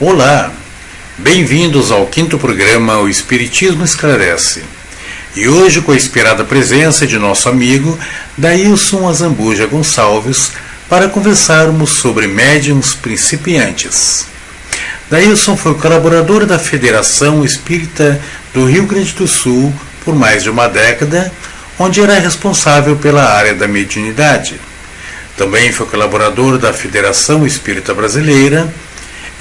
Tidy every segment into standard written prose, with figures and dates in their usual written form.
Olá, bem-vindos ao 5º programa O Espiritismo Esclarece. E hoje com a inspirada presença de nosso amigo Dailson Azambuja Gonçalves para conversarmos sobre médiuns principiantes. Dailson foi colaborador da Federação Espírita do Rio Grande do Sul por mais de uma década, onde era responsável pela área da mediunidade. Também foi colaborador da Federação Espírita Brasileira,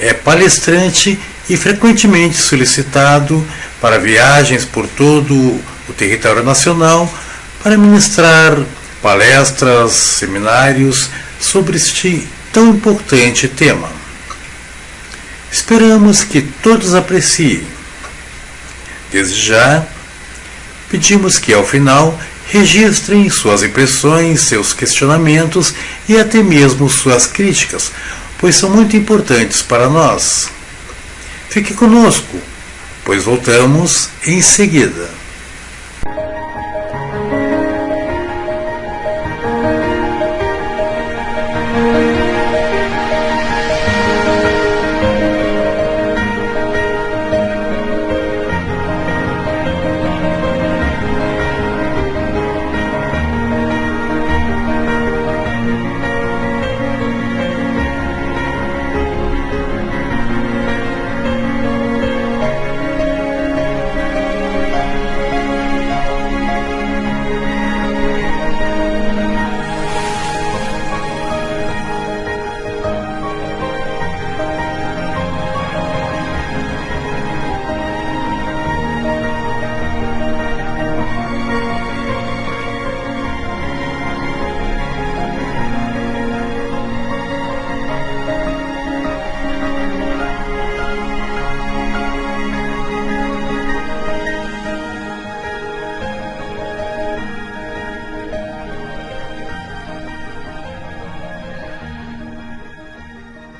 é palestrante e frequentemente solicitado para viagens por todo o território nacional para ministrar palestras, seminários sobre este tão importante tema. Esperamos que todos apreciem. Desde já, pedimos que ao final registrem suas impressões, seus questionamentos e até mesmo suas críticas, pois são muito importantes para nós. Fique conosco, pois voltamos em seguida.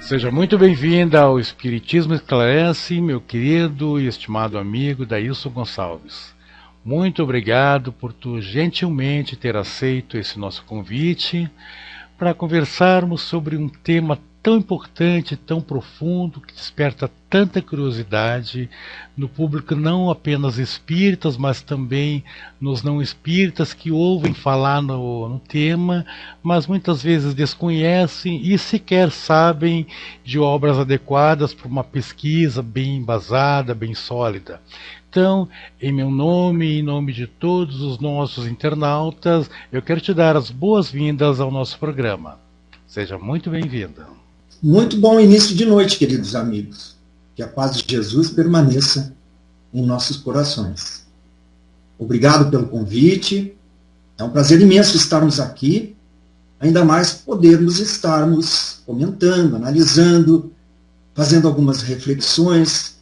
Seja muito bem-vinda ao Espiritismo Esclarece, meu querido e estimado amigo Dailson Gonçalves. Muito obrigado por tu gentilmente ter aceito esse nosso convite para conversarmos sobre um tema tão importante, tão profundo, que desperta tanta curiosidade no público, não apenas espíritas, mas também nos não espíritas que ouvem falar no tema, mas muitas vezes desconhecem e sequer sabem de obras adequadas para uma pesquisa bem embasada, bem sólida. Então, em meu nome e em nome de todos os nossos internautas, eu quero te dar as boas-vindas ao nosso programa. Seja muito bem-vinda. Muito bom início de noite, queridos amigos. Que a paz de Jesus permaneça em nossos corações. Obrigado pelo convite. É um prazer imenso estarmos aqui, ainda mais podermos estarmos comentando, analisando, fazendo algumas reflexões,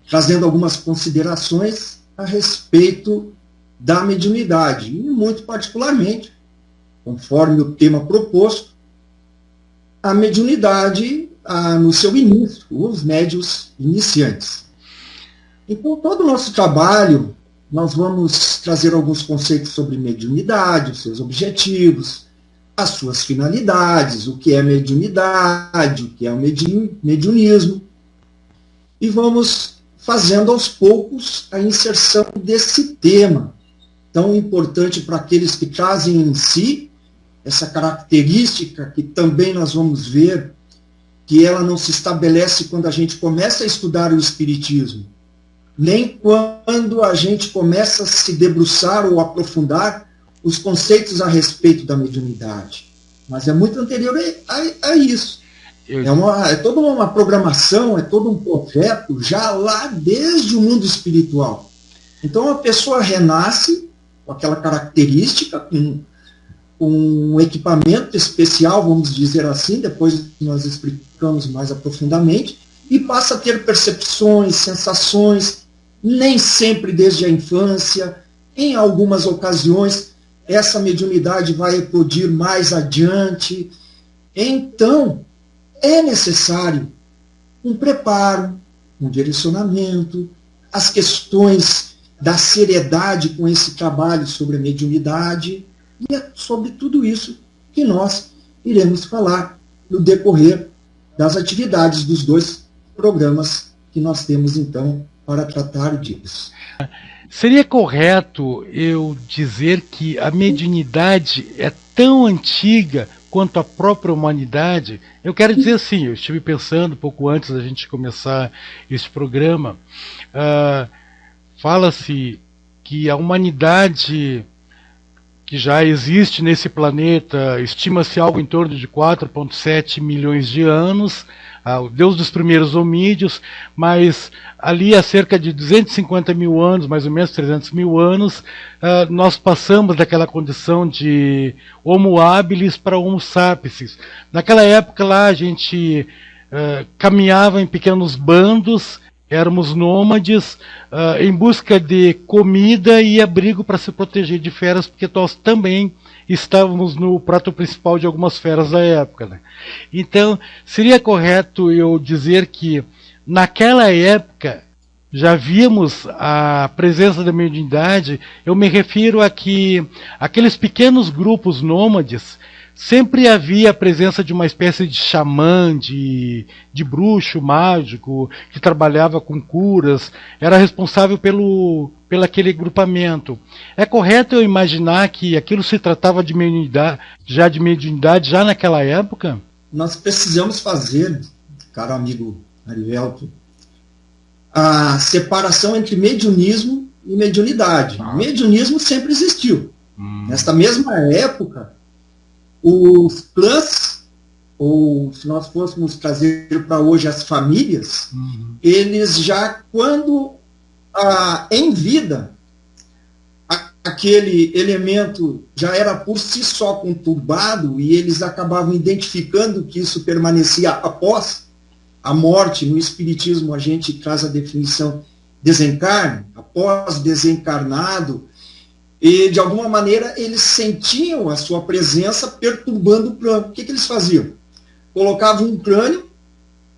trazendo algumas considerações a respeito da mediunidade, e muito particularmente, conforme o tema proposto, a mediunidade no seu início, os médiuns iniciantes. Então, todo o nosso trabalho, nós vamos trazer alguns conceitos sobre mediunidade, os seus objetivos, as suas finalidades, o que é mediunidade, o que é o mediunismo, e vamos fazendo aos poucos a inserção desse tema, tão importante para aqueles que trazem em si essa característica que também nós vamos ver que ela não se estabelece quando a gente começa a estudar o Espiritismo, nem quando a gente começa a se debruçar ou aprofundar os conceitos a respeito da mediunidade. Mas é muito anterior a isso. É toda uma programação, é todo um projeto já lá desde o mundo espiritual. Então a pessoa renasce com aquela característica, com um equipamento especial, vamos dizer assim, depois nós explicamos mais aprofundadamente, e passa a ter percepções, sensações, nem sempre desde a infância, em algumas ocasiões essa mediunidade vai eclodir mais adiante. Então, é necessário um preparo, um direcionamento, as questões da seriedade com esse trabalho sobre a mediunidade, e é sobre tudo isso que nós iremos falar no decorrer das atividades dos dois programas que nós temos, então, para tratar disso. Seria correto eu dizer que a mediunidade é tão antiga quanto a própria humanidade? Eu quero dizer assim, eu estive pensando pouco antes da gente começar esse programa, fala-se que a humanidade que já existe nesse planeta, estima-se algo em torno de 4,7 milhões de anos, o Deus dos primeiros homídeos, mas ali há cerca de 250 mil anos, mais ou menos 300 mil anos, nós passamos daquela condição de Homo habilis para Homo sapiens. Naquela época lá a gente caminhava em pequenos bandos, éramos nômades, em busca de comida e abrigo para se proteger de feras, porque nós também estávamos no prato principal de algumas feras da época, né? Então, seria correto eu dizer que naquela época já víamos a presença da mediunidade. Eu me refiro a que aqueles pequenos grupos nômades sempre havia a presença de uma espécie de xamã, de bruxo mágico, que trabalhava com curas, era responsável pelo aquele agrupamento. É correto eu imaginar que aquilo se tratava de mediunidade já naquela época? Nós precisamos fazer, caro amigo Arivelto, a separação entre mediunismo e mediunidade. Mediunismo sempre existiu. Nesta mesma época, os clãs, ou se nós fôssemos trazer para hoje as famílias, eles já, quando em vida, aquele elemento já era por si só conturbado, e eles acabavam identificando que isso permanecia após a morte. No Espiritismo a gente traz a definição desencarne, após desencarnado, e de alguma maneira eles sentiam a sua presença perturbando o plano. O que eles faziam? Colocavam um crânio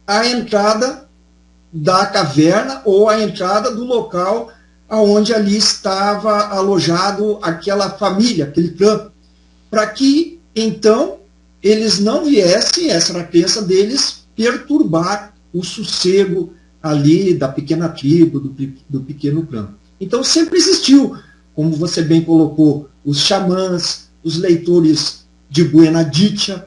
à entrada da caverna ou à entrada do local onde ali estava alojado aquela família, aquele clã, para que então eles não viessem, essa era a crença deles, perturbar o sossego ali da pequena tribo, do pequeno clã. Então sempre existiu, como você bem colocou, os xamãs, os leitores de Buena Dicha.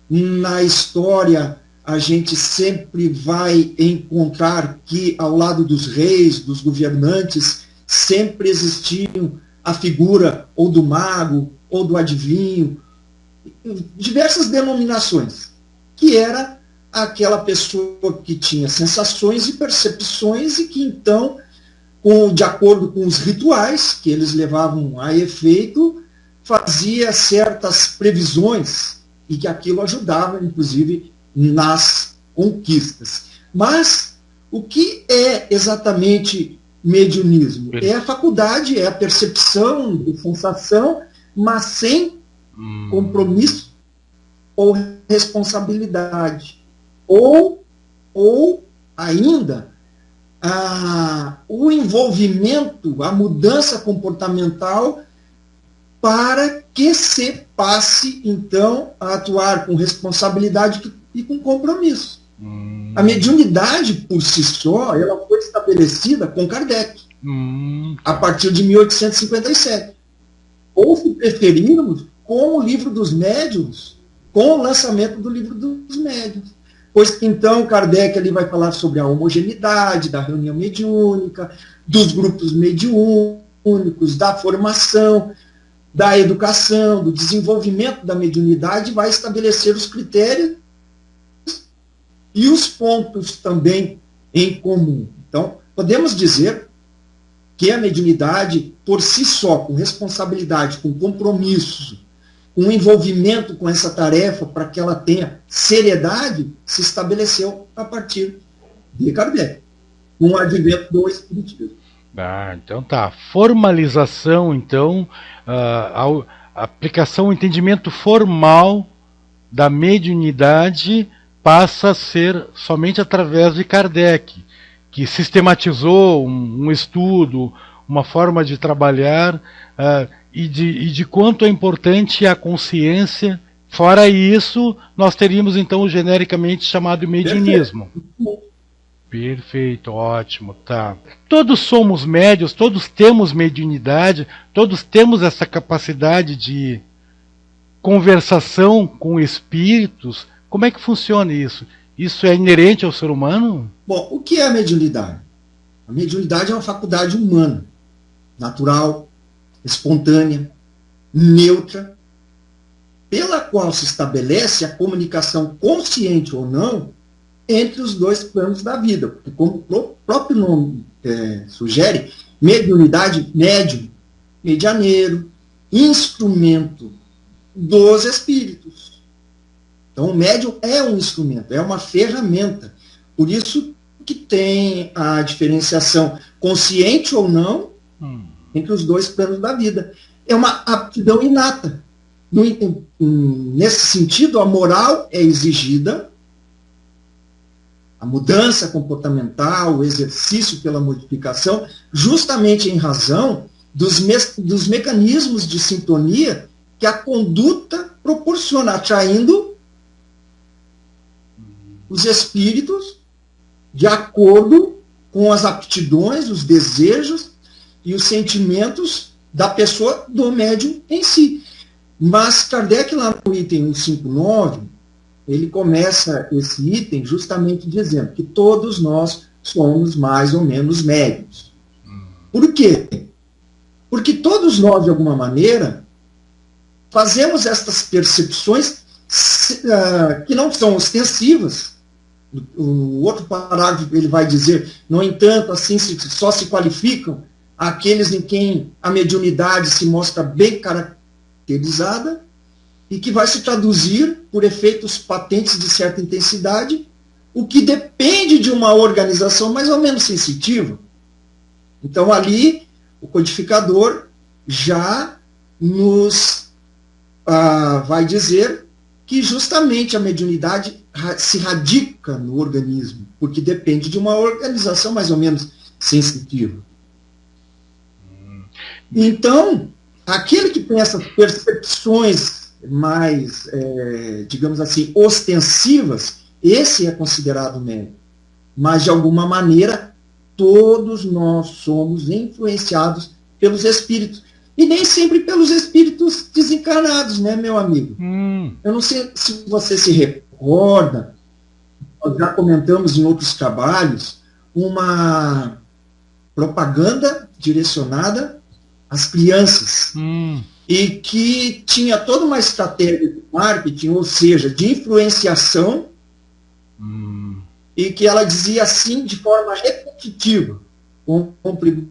Na história, a gente sempre vai encontrar que, ao lado dos reis, dos governantes, sempre existiam a figura ou do mago, ou do adivinho, diversas denominações, que era aquela pessoa que tinha sensações e percepções e que, então, de acordo com os rituais que eles levavam a efeito, fazia certas previsões e que aquilo ajudava, inclusive, nas conquistas. Mas o que é exatamente mediunismo? É a faculdade, é a percepção de sensação, mas sem compromisso ou responsabilidade. Ou ainda o envolvimento, a mudança comportamental para que se passe, então, a atuar com responsabilidade e com compromisso. A mediunidade, por si só, ela foi estabelecida com Kardec, a partir de 1857. Ou, se preferirmos, com o Livro dos Médiuns, com o lançamento do Livro dos Médiuns. Pois que, então, Kardec ali vai falar sobre a homogeneidade, da reunião mediúnica, dos grupos mediúnicos, da formação, da educação, do desenvolvimento da mediunidade, vai estabelecer os critérios e os pontos também em comum. Então, podemos dizer que a mediunidade, por si só, com responsabilidade, com compromisso, com envolvimento com essa tarefa, para que ela tenha seriedade, se estabeleceu a partir de Kardec, com o advento do Espiritismo. Então tá. Formalização, então, a aplicação, o entendimento formal da mediunidade passa a ser somente através de Kardec, que sistematizou um estudo, uma forma de trabalhar, e de quanto é importante a consciência. Fora isso, nós teríamos então o genericamente chamado mediunismo. Perfeito, ótimo, tá. Todos somos médios, todos temos mediunidade, todos temos essa capacidade de conversação com espíritos. Como é que funciona isso? Isso é inerente ao ser humano? Bom, o que é a mediunidade? A mediunidade é uma faculdade humana, natural, espontânea, neutra, pela qual se estabelece a comunicação consciente ou não entre os dois planos da vida. Porque, como o próprio nome sugere, mediunidade, médium, medianeiro, instrumento dos espíritos. Então, o médium é um instrumento, é uma ferramenta. Por isso que tem a diferenciação consciente ou não entre os dois planos da vida. É uma aptidão inata. Nesse sentido, a moral é exigida, a mudança comportamental, o exercício pela modificação, justamente em razão dos mecanismos de sintonia que a conduta proporciona, atraindo os espíritos de acordo com as aptidões, os desejos e os sentimentos da pessoa, do médium em si. Mas Kardec, lá no item 159, ele começa esse item justamente dizendo que todos nós somos mais ou menos médiuns. Por quê? Porque todos nós, de alguma maneira, fazemos estas percepções que não são ostensivas. O outro parágrafo ele vai dizer, no entanto, assim só se qualificam aqueles em quem a mediunidade se mostra bem caracterizada e que vai se traduzir por efeitos patentes de certa intensidade, o que depende de uma organização mais ou menos sensitiva. Então, ali, o codificador já nos vai dizer que justamente a mediunidade se radica no organismo, porque depende de uma organização mais ou menos sensitiva. Então, aquele que tem essas percepções mais, digamos assim, ostensivas, esse é considerado médium. Mas, de alguma maneira, todos nós somos influenciados pelos espíritos. E nem sempre pelos espíritos desencarnados, né, meu amigo? Eu não sei se você se recorda, nós já comentamos em outros trabalhos, uma propaganda direcionada às crianças. E que tinha toda uma estratégia de marketing, ou seja, de influenciação, e que ela dizia assim de forma repetitiva: compre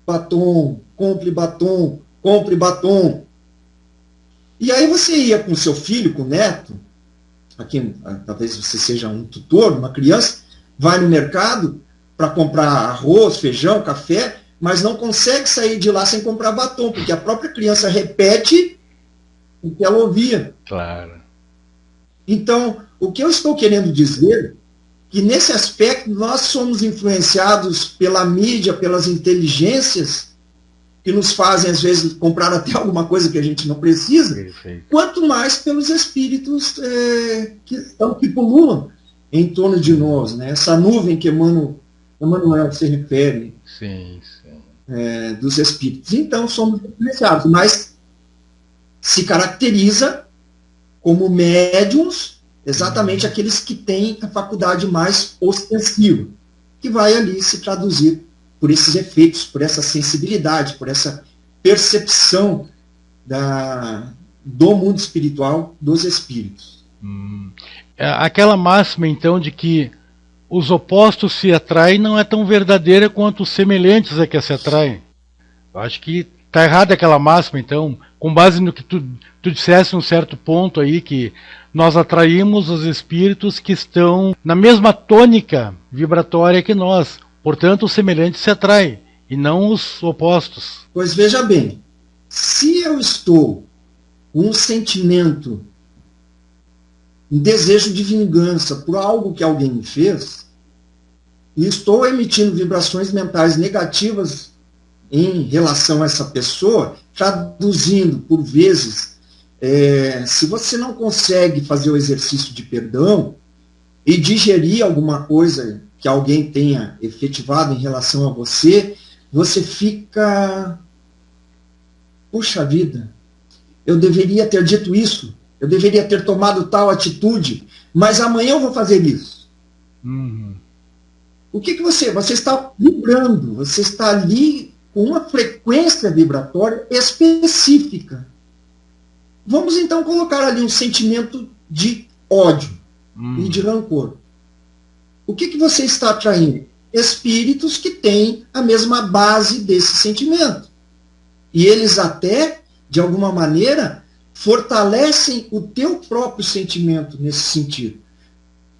batom, compre batom, compre batom. E aí você ia com seu filho, com o neto, aqui, talvez você seja um tutor, uma criança, vai no mercado para comprar arroz, feijão, café, mas não consegue sair de lá sem comprar batom, porque a própria criança repete o que ela ouvia. Claro. Então, o que eu estou querendo dizer, que nesse aspecto nós somos influenciados pela mídia, pelas inteligências, que nos fazem, às vezes, comprar até alguma coisa que a gente não precisa, Perfeito. quanto mais pelos espíritos que pululam em torno de nós, né? Essa nuvem que Emmanuel se refere, Sim. dos espíritos. Então, somos influenciados, mas se caracteriza como médiums exatamente aqueles que têm a faculdade mais ostensiva, que vai ali se traduzir por esses efeitos, por essa sensibilidade, por essa percepção do mundo espiritual, dos espíritos. Aquela máxima, então, de que os opostos se atraem não é tão verdadeira quanto os semelhantes a que se atraem. Eu acho que está errada aquela máxima, então, com base no que tu dissesse um certo ponto aí, que nós atraímos os espíritos que estão na mesma tônica vibratória que nós. Portanto, os semelhantes se atraem, e não os opostos. Pois veja bem, se eu estou com um sentimento, um desejo de vingança por algo que alguém me fez, e estou emitindo vibrações mentais negativas em relação a essa pessoa, traduzindo por vezes, se você não consegue fazer o exercício de perdão e digerir alguma coisa que alguém tenha efetivado em relação a você, você fica, puxa vida, eu deveria ter dito isso, eu deveria ter tomado tal atitude, mas amanhã eu vou fazer isso. O que você está vibrando, você está ali com uma frequência vibratória específica. Vamos então colocar ali um sentimento de ódio e de rancor. O que você está atraindo? Espíritos que têm a mesma base desse sentimento. E eles até, de alguma maneira, fortalecem o teu próprio sentimento nesse sentido.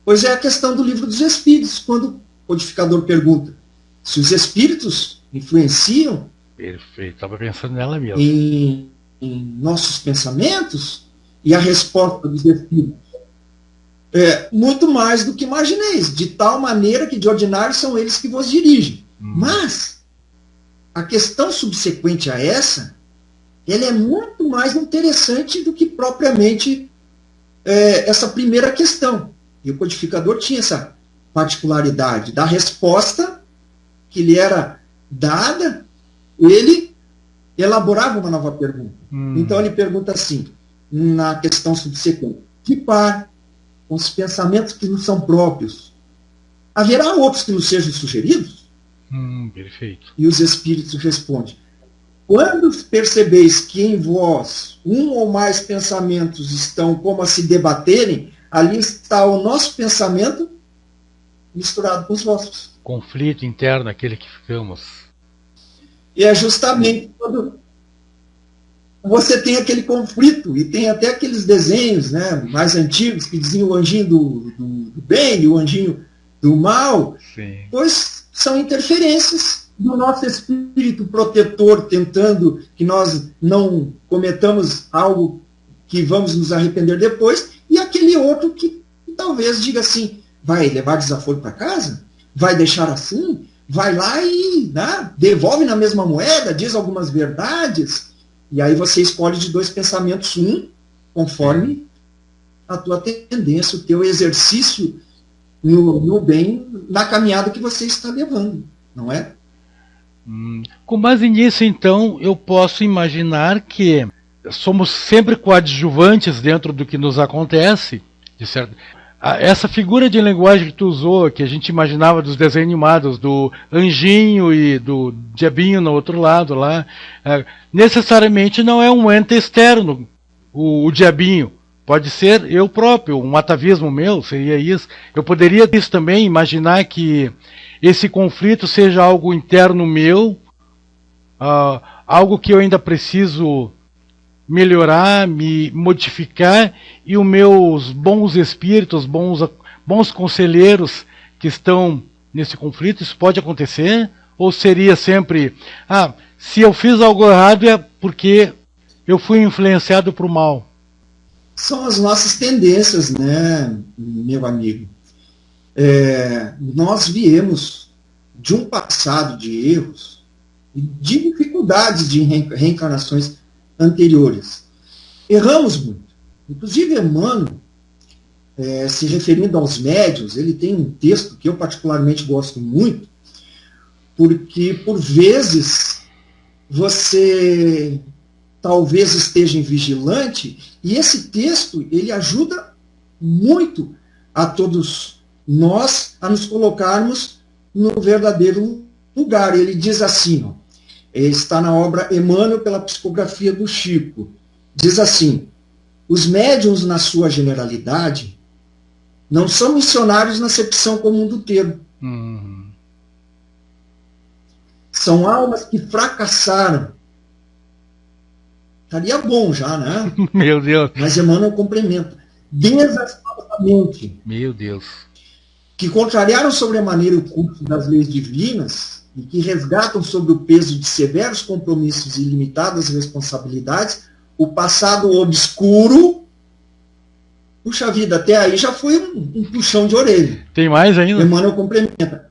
Pois é a questão do Livro dos Espíritos, quando o codificador pergunta se os espíritos influenciam. Perfeito, estava pensando nela mesmo. Em nossos pensamentos, e a resposta dos espíritos é muito mais do que imagineis, de tal maneira que de ordinário são eles que vos dirigem. Mas a questão subsequente a essa, ela é muito mais interessante do que propriamente essa primeira questão. E o codificador tinha essa particularidade da resposta que lhe era dada, ele elaborava uma nova pergunta. Então ele pergunta assim, na questão subsequente: que par com os pensamentos que nos são próprios, haverá outros que nos sejam sugeridos? Perfeito. E os espíritos respondem: quando percebeis que em vós um ou mais pensamentos estão como a se debaterem, ali está o nosso pensamento misturado com os vossos. Conflito interno, aquele que ficamos. E é justamente quando você tem aquele conflito, e tem até aqueles desenhos, né, mais antigos que diziam o anjinho do bem e o anjinho do mal. Sim. Pois são interferências do nosso espírito protetor, tentando que nós não cometamos algo que vamos nos arrepender depois, e aquele outro que talvez diga assim: vai levar desaforo para casa? Vai deixar assim? Vai lá e devolve na mesma moeda, diz algumas verdades, e aí você escolhe de dois pensamentos conforme a tua tendência, o teu exercício no bem, na caminhada que você está levando, não é? Com base nisso, então, eu posso imaginar que somos sempre coadjuvantes dentro do que nos acontece, de certo. Essa figura de linguagem que tu usou, que a gente imaginava dos desenhos animados, do anjinho e do diabinho no outro lado lá, necessariamente não é um ente externo, o diabinho. Pode ser eu próprio, um atavismo meu, seria isso. Eu poderia isso também, imaginar que esse conflito seja algo interno meu, algo que eu ainda preciso melhorar, me modificar, e os meus bons espíritos, bons conselheiros que estão nesse conflito, isso pode acontecer? Ou seria sempre, se eu fiz algo errado é porque eu fui influenciado para o mal? São as nossas tendências, né, meu amigo? Nós viemos de um passado de erros e de dificuldades de reencarnações anteriores. Erramos muito. Inclusive, Emmanuel, se referindo aos médiuns, ele tem um texto que eu particularmente gosto muito, porque, por vezes, você talvez esteja vigilante, e esse texto ele ajuda muito a todos nós a nos colocarmos no verdadeiro lugar. Ele diz assim, está na obra Emmanuel pela psicografia do Chico, diz assim: os médiuns, na sua generalidade, não são missionários na acepção comum do termo. São almas que fracassaram. Estaria bom já, né? Meu Deus. Mas Emmanuel complementa: desastrosamente. Meu Deus. Que contrariaram sobremaneira o curso das leis divinas e que resgatam sob o peso de severos compromissos e limitadas responsabilidades o passado obscuro. Puxa vida, até aí já foi um puxão de orelha. Tem mais ainda? Emmanuel complementa: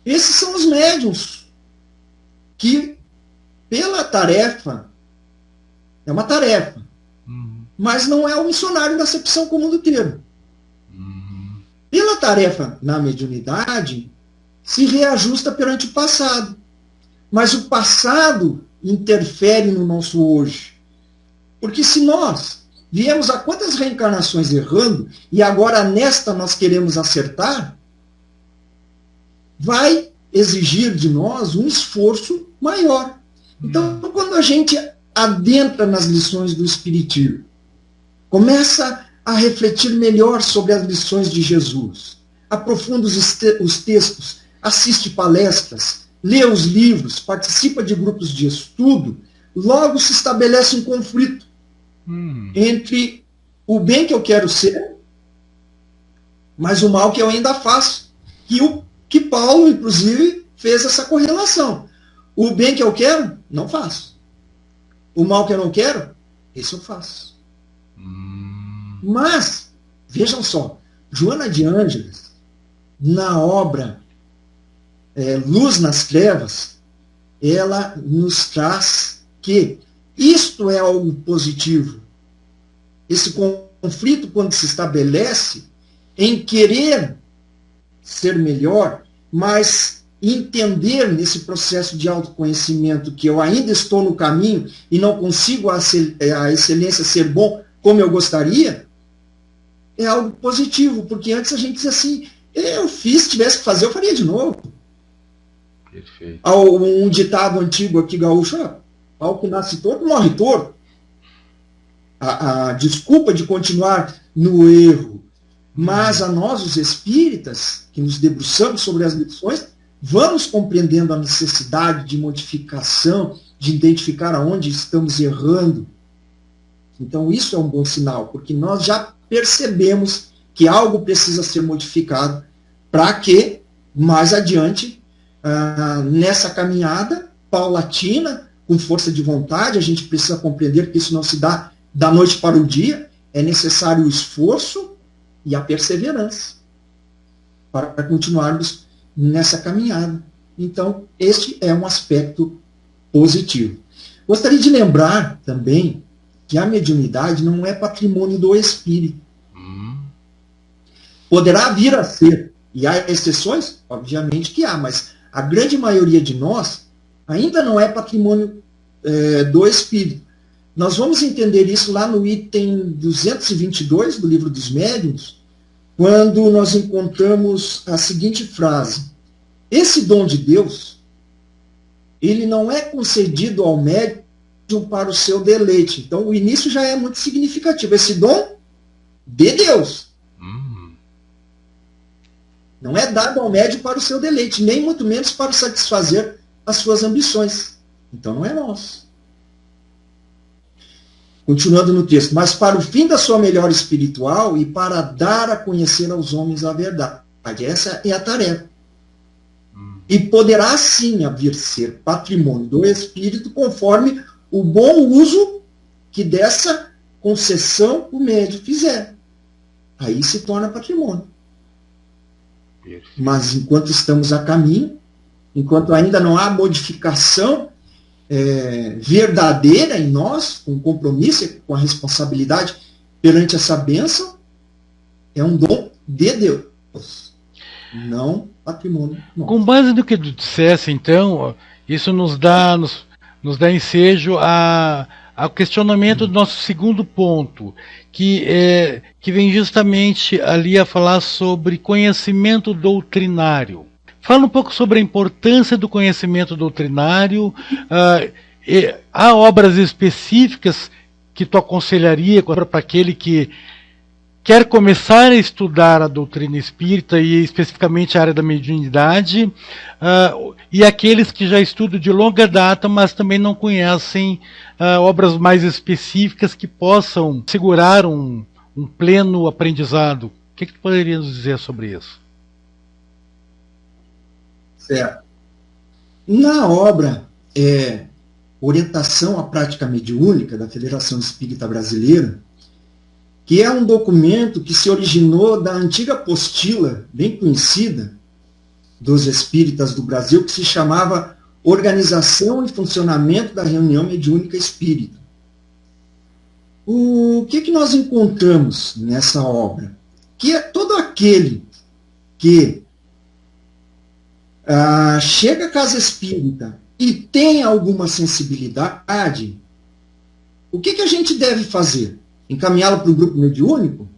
esses são os médiuns que, pela tarefa, é uma tarefa, mas não é o missionário da acepção comum do termo. pela tarefa na mediunidade, se reajusta perante o passado. Mas o passado interfere no nosso hoje. Porque se nós viemos a quantas reencarnações errando, e agora nesta nós queremos acertar, vai exigir de nós um esforço maior. Então, quando a gente adentra nas lições do Espiritismo, começa a refletir melhor sobre as lições de Jesus, aprofunda os textos, assiste palestras, lê os livros, participa de grupos de estudo, logo se estabelece um conflito entre o bem que eu quero ser, mas o mal que eu ainda faço. Que Paulo, inclusive, fez essa correlação. O bem que eu quero, não faço. O mal que eu não quero, esse eu faço. Mas, vejam só, Joana de Ângeles, na obra Luz nas Trevas, ela nos traz que isto é algo positivo. Esse conflito, quando se estabelece em querer ser melhor, mas entender nesse processo de autoconhecimento que eu ainda estou no caminho e não consigo a excelência ser bom como eu gostaria, é algo positivo, porque antes a gente dizia assim, eu fiz, se tivesse que fazer, eu faria de novo. Perfeito. Um ditado antigo aqui, gaúcho, ao que nasce torto, morre torto. A desculpa de continuar no erro, mas a nós, os espíritas, que nos debruçamos sobre as lições, vamos compreendendo a necessidade de modificação, de identificar aonde estamos errando. Então isso é um bom sinal, porque nós já percebemos que algo precisa ser modificado para que, mais adiante, nessa caminhada paulatina, com força de vontade, a gente precisa compreender que isso não se dá da noite para o dia, é necessário o esforço e a perseverança para continuarmos nessa caminhada. Então, este é um aspecto positivo. Gostaria de lembrar também que a mediunidade não é patrimônio do espírito. Poderá vir a ser, e há exceções, obviamente que há, mas a grande maioria de nós ainda não é patrimônio do espírito. Nós vamos entender isso lá no item 222 do Livro dos Médiuns, quando nós encontramos a seguinte frase: esse dom de Deus, ele não é concedido ao médium para o seu deleite. Então, o início já é muito significativo. Esse dom de Deus. Não é dado ao médium para o seu deleite, nem muito menos para satisfazer as suas ambições. Então, não é nosso. Continuando no texto, mas para o fim da sua melhora espiritual e para dar a conhecer aos homens a verdade. Essa é a tarefa. E poderá sim vir ser patrimônio do espírito conforme o bom uso que dessa concessão o médium fizer. Aí se torna patrimônio. Mas enquanto estamos a caminho, enquanto ainda não há modificação verdadeira em nós, com compromisso, com a responsabilidade perante essa bênção, é um dom de Deus, não patrimônio nosso. Com base no que tu dissesse, então, isso nos dá ensejo ao questionamento do nosso segundo ponto, que vem justamente ali a falar sobre conhecimento doutrinário. Fala um pouco sobre a importância do conhecimento doutrinário. Há obras específicas que tu aconselharia para aquele que quer começar a estudar a doutrina espírita e especificamente a área da mediunidade, e aqueles que já estudam de longa data, mas também não conhecem obras mais específicas que possam segurar um pleno aprendizado? O que tu poderia nos dizer sobre isso? Certo. Na obra Orientação à Prática Mediúnica da Federação Espírita Brasileira, que é um documento que se originou da antiga apostila, bem conhecida, dos espíritas do Brasil, que se chamava Organização e Funcionamento da Reunião Mediúnica Espírita. O que nós encontramos nessa obra? Que é todo aquele que chega à casa espírita e tem alguma sensibilidade, o que a gente deve fazer? Encaminhá-lo para o grupo mediúnico?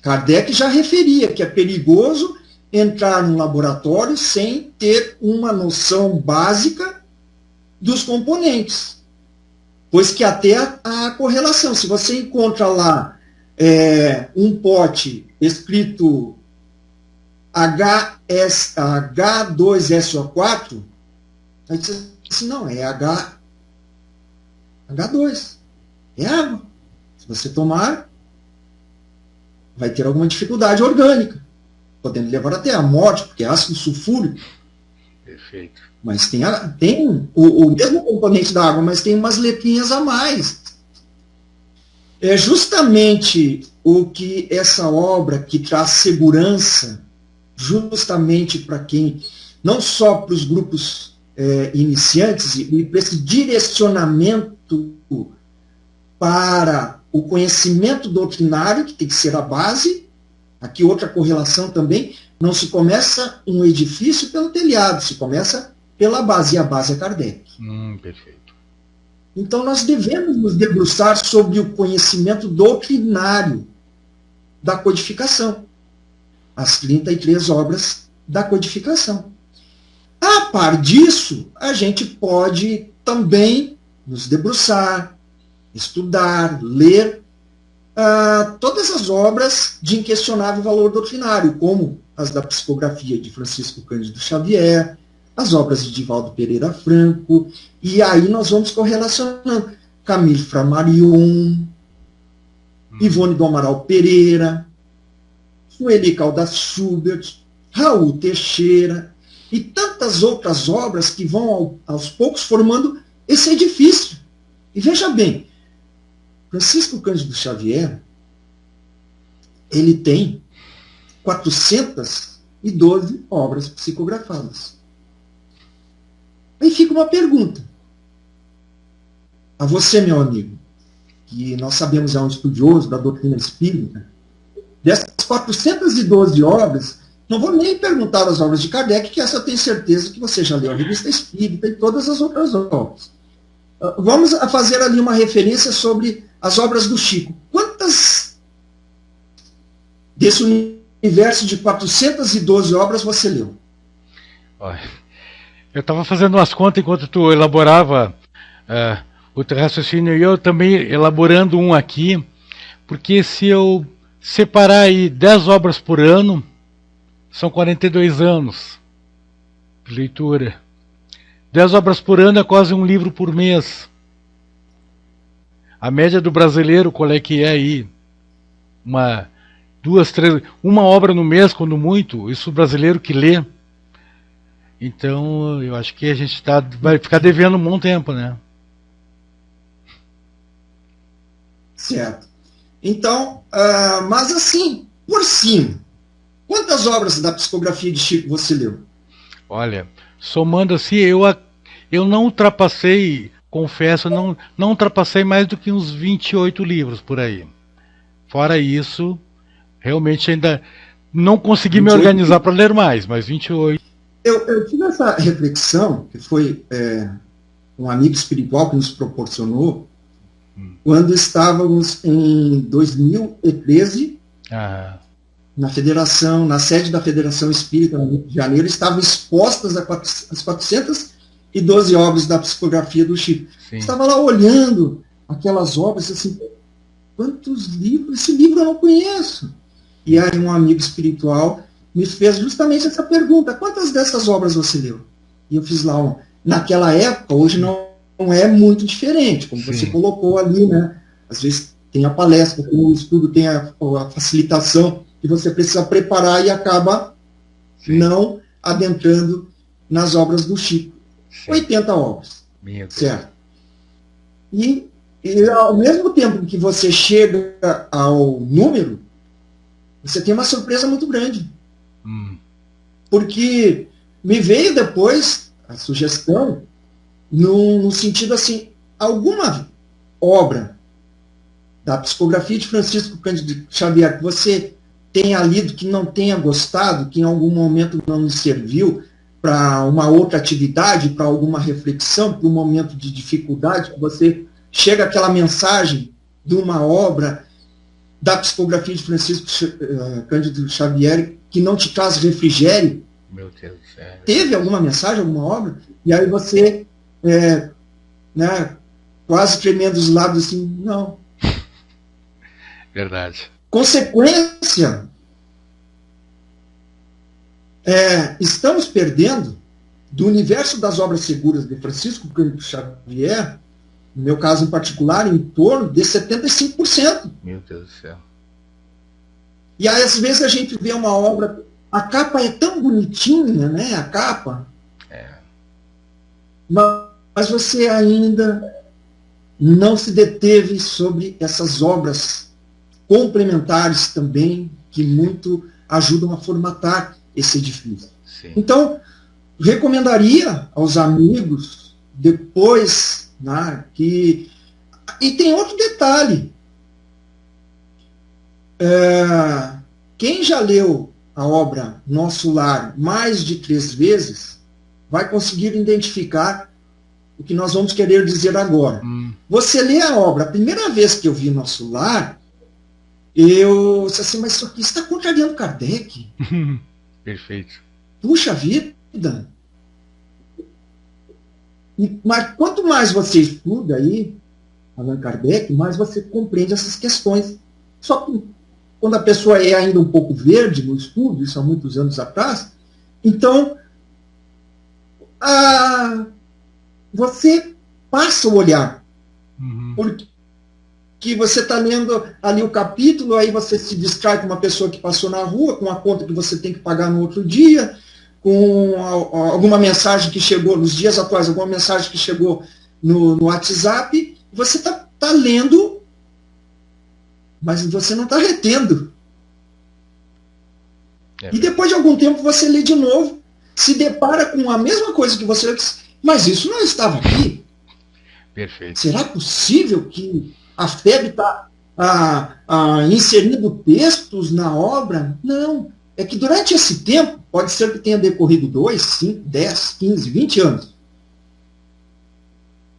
Kardec já referia que é perigoso entrar num laboratório sem ter uma noção básica dos componentes. Pois que até a correlação, se você encontra lá um pote escrito H2SO4, aí você diz assim, não, é H2, é água. Se você tomar, vai ter alguma dificuldade orgânica, podendo levar até a morte, porque é ácido sulfúrico. Perfeito. Mas tem o mesmo componente da água, mas tem umas letrinhas a mais. É justamente o que essa obra que traz segurança, justamente para quem, não só para os grupos iniciantes, e para esse direcionamento para o conhecimento doutrinário, que tem que ser a base. Aqui outra correlação também, não se começa um edifício pelo telhado, se começa pela base, e a base é Kardec. Perfeito. Então nós devemos nos debruçar sobre o conhecimento doutrinário da codificação, as 33 obras da codificação. A par disso, a gente pode também nos debruçar, estudar, ler todas as obras de inquestionável valor doutrinário, como as da psicografia de Francisco Cândido Xavier, as obras de Divaldo Pereira Franco, e aí nós vamos correlacionando Camille Flammarion, Ivone do Amaral Pereira, Sueli Caldas Schubert, Raul Teixeira, e tantas outras obras que vão aos poucos formando esse edifício. E veja bem, Francisco Cândido Xavier, ele tem 412 obras psicografadas. Aí fica uma pergunta a você, meu amigo, que nós sabemos é um estudioso da doutrina espírita. Dessas 412 obras, não vou nem perguntar as obras de Kardec, que essa eu tenho certeza que você já leu a Revista Espírita e todas as outras obras. Vamos fazer ali uma referência sobre as obras do Chico. Quantas desse universo de 412 obras você leu? Eu estava fazendo umas contas enquanto tu elaborava o teu raciocínio, e eu também elaborando um aqui, porque se eu separar aí 10 obras por ano, são 42 anos de leitura. 10 obras por ano é quase um livro por mês. A média do brasileiro, qual é que é aí? Uma obra no mês, quando muito, isso o brasileiro que lê. Então, eu acho que a gente vai ficar devendo um bom tempo, né? Certo. Então, mas assim, por cima, quantas obras da psicografia de Chico você leu? Olha, somando assim, eu não ultrapassei, confesso, não ultrapassei mais do que uns 28 livros por aí. Fora isso, realmente ainda não consegui 28? Me organizar para ler mais, mas 28. Eu tive essa reflexão, que foi um amigo espiritual que nos proporcionou, quando estávamos em 2013, na federação, na sede da Federação Espírita no Rio de Janeiro, estavam expostas as 412 obras da psicografia do Chico. Sim. Estava lá olhando aquelas obras, assim, quantos livros? Esse livro eu não conheço. E aí um amigo espiritual me fez justamente essa pergunta: quantas dessas obras você leu? E eu fiz lá, naquela época, hoje não é muito diferente, como Sim. Você colocou ali, né? Às vezes tem a palestra, tem o estudo, tem a facilitação, que você precisa preparar e acaba Sim. não adentrando nas obras do Chico. Sim. 80 obras. Certo? E ao mesmo tempo que você chega ao número, você tem uma surpresa muito grande. Porque me veio depois a sugestão no sentido assim, alguma obra da psicografia de Francisco Cândido Xavier que você tenha lido, que não tenha gostado, que em algum momento não lhe serviu para uma outra atividade, para alguma reflexão, para um momento de dificuldade, que você chega àquela mensagem de uma obra da psicografia de Francisco Cândido Xavier que não te traz refrigério? Meu Deus do céu. Teve alguma mensagem, alguma obra? E aí você, né, quase tremendo os lábios assim, não. Verdade. Consequência, estamos perdendo do universo das obras seguras de Francisco Cândido Xavier, no meu caso em particular, em torno de 75%. Meu Deus do céu. E aí, às vezes, a gente vê uma obra, a capa é tão bonitinha, né? A capa. Mas você ainda não se deteve sobre essas obras complementares também, que muito ajudam a formatar esse edifício. Sim. Então, recomendaria aos amigos, depois, né, que... E tem outro detalhe. Quem já leu a obra Nosso Lar mais de 3 vezes, vai conseguir identificar o que nós vamos querer dizer agora. Você lê a obra, a primeira vez que eu vi Nosso Lar, eu disse assim, mas isso aqui está contrariando Kardec. Perfeito. Puxa vida! Mas quanto mais você estuda aí, Allan Kardec, mais você compreende essas questões. Só que quando a pessoa é ainda um pouco verde no estudo, isso há muitos anos atrás, então você passa o olhar. Porque você está lendo ali o capítulo, aí você se distrai com uma pessoa que passou na rua, com a conta que você tem que pagar no outro dia, com alguma mensagem que chegou, nos dias atuais, alguma mensagem que chegou no WhatsApp, você está lendo, mas você não está retendo. E depois de algum tempo você lê de novo, se depara com a mesma coisa que você lê, mas isso não estava aqui. Perfeito. Será possível que a FEB está inserindo textos na obra? Não. É que durante esse tempo, pode ser que tenha decorrido 2, 5, 10, 15, 20 anos.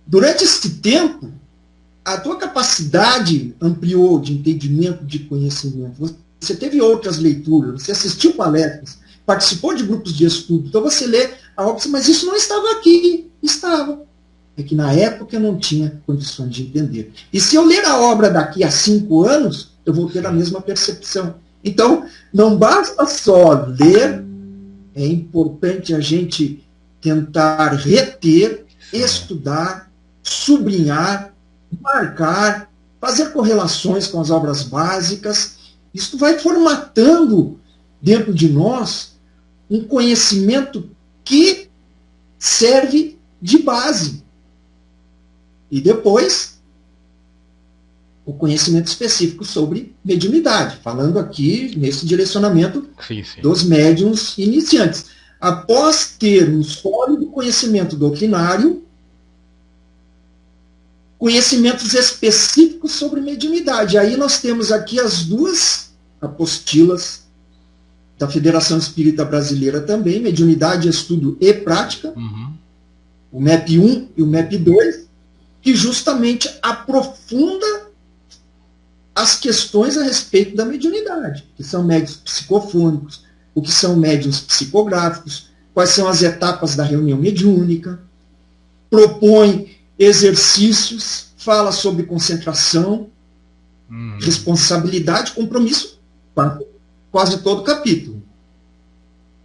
Durante esse tempo, a tua capacidade ampliou de entendimento, de conhecimento. Você teve outras leituras, você assistiu palestras, participou de grupos de estudo. Então você lê a obra, mas isso não estava aqui. Estava. É que na época eu não tinha condições de entender. E se eu ler a obra daqui a 5 anos, eu vou ter a mesma percepção. Então, não basta só ler, é importante a gente tentar reter, estudar, sublinhar, marcar, fazer correlações com as obras básicas. Isso vai formatando dentro de nós um conhecimento que serve de base. E depois, o conhecimento específico sobre mediunidade, falando aqui nesse direcionamento dos médiuns iniciantes. Após ter um sólido conhecimento doutrinário, conhecimentos específicos sobre mediunidade. Aí nós temos aqui as 2 apostilas da Federação Espírita Brasileira também, Mediunidade, Estudo e Prática, o MEP 1 e o MEP 2, que justamente aprofunda as questões a respeito da mediunidade, que são médiuns psicofônicos, o que são médiuns psicográficos, quais são as etapas da reunião mediúnica, propõe exercícios, fala sobre concentração, responsabilidade, compromisso, quase todo o capítulo.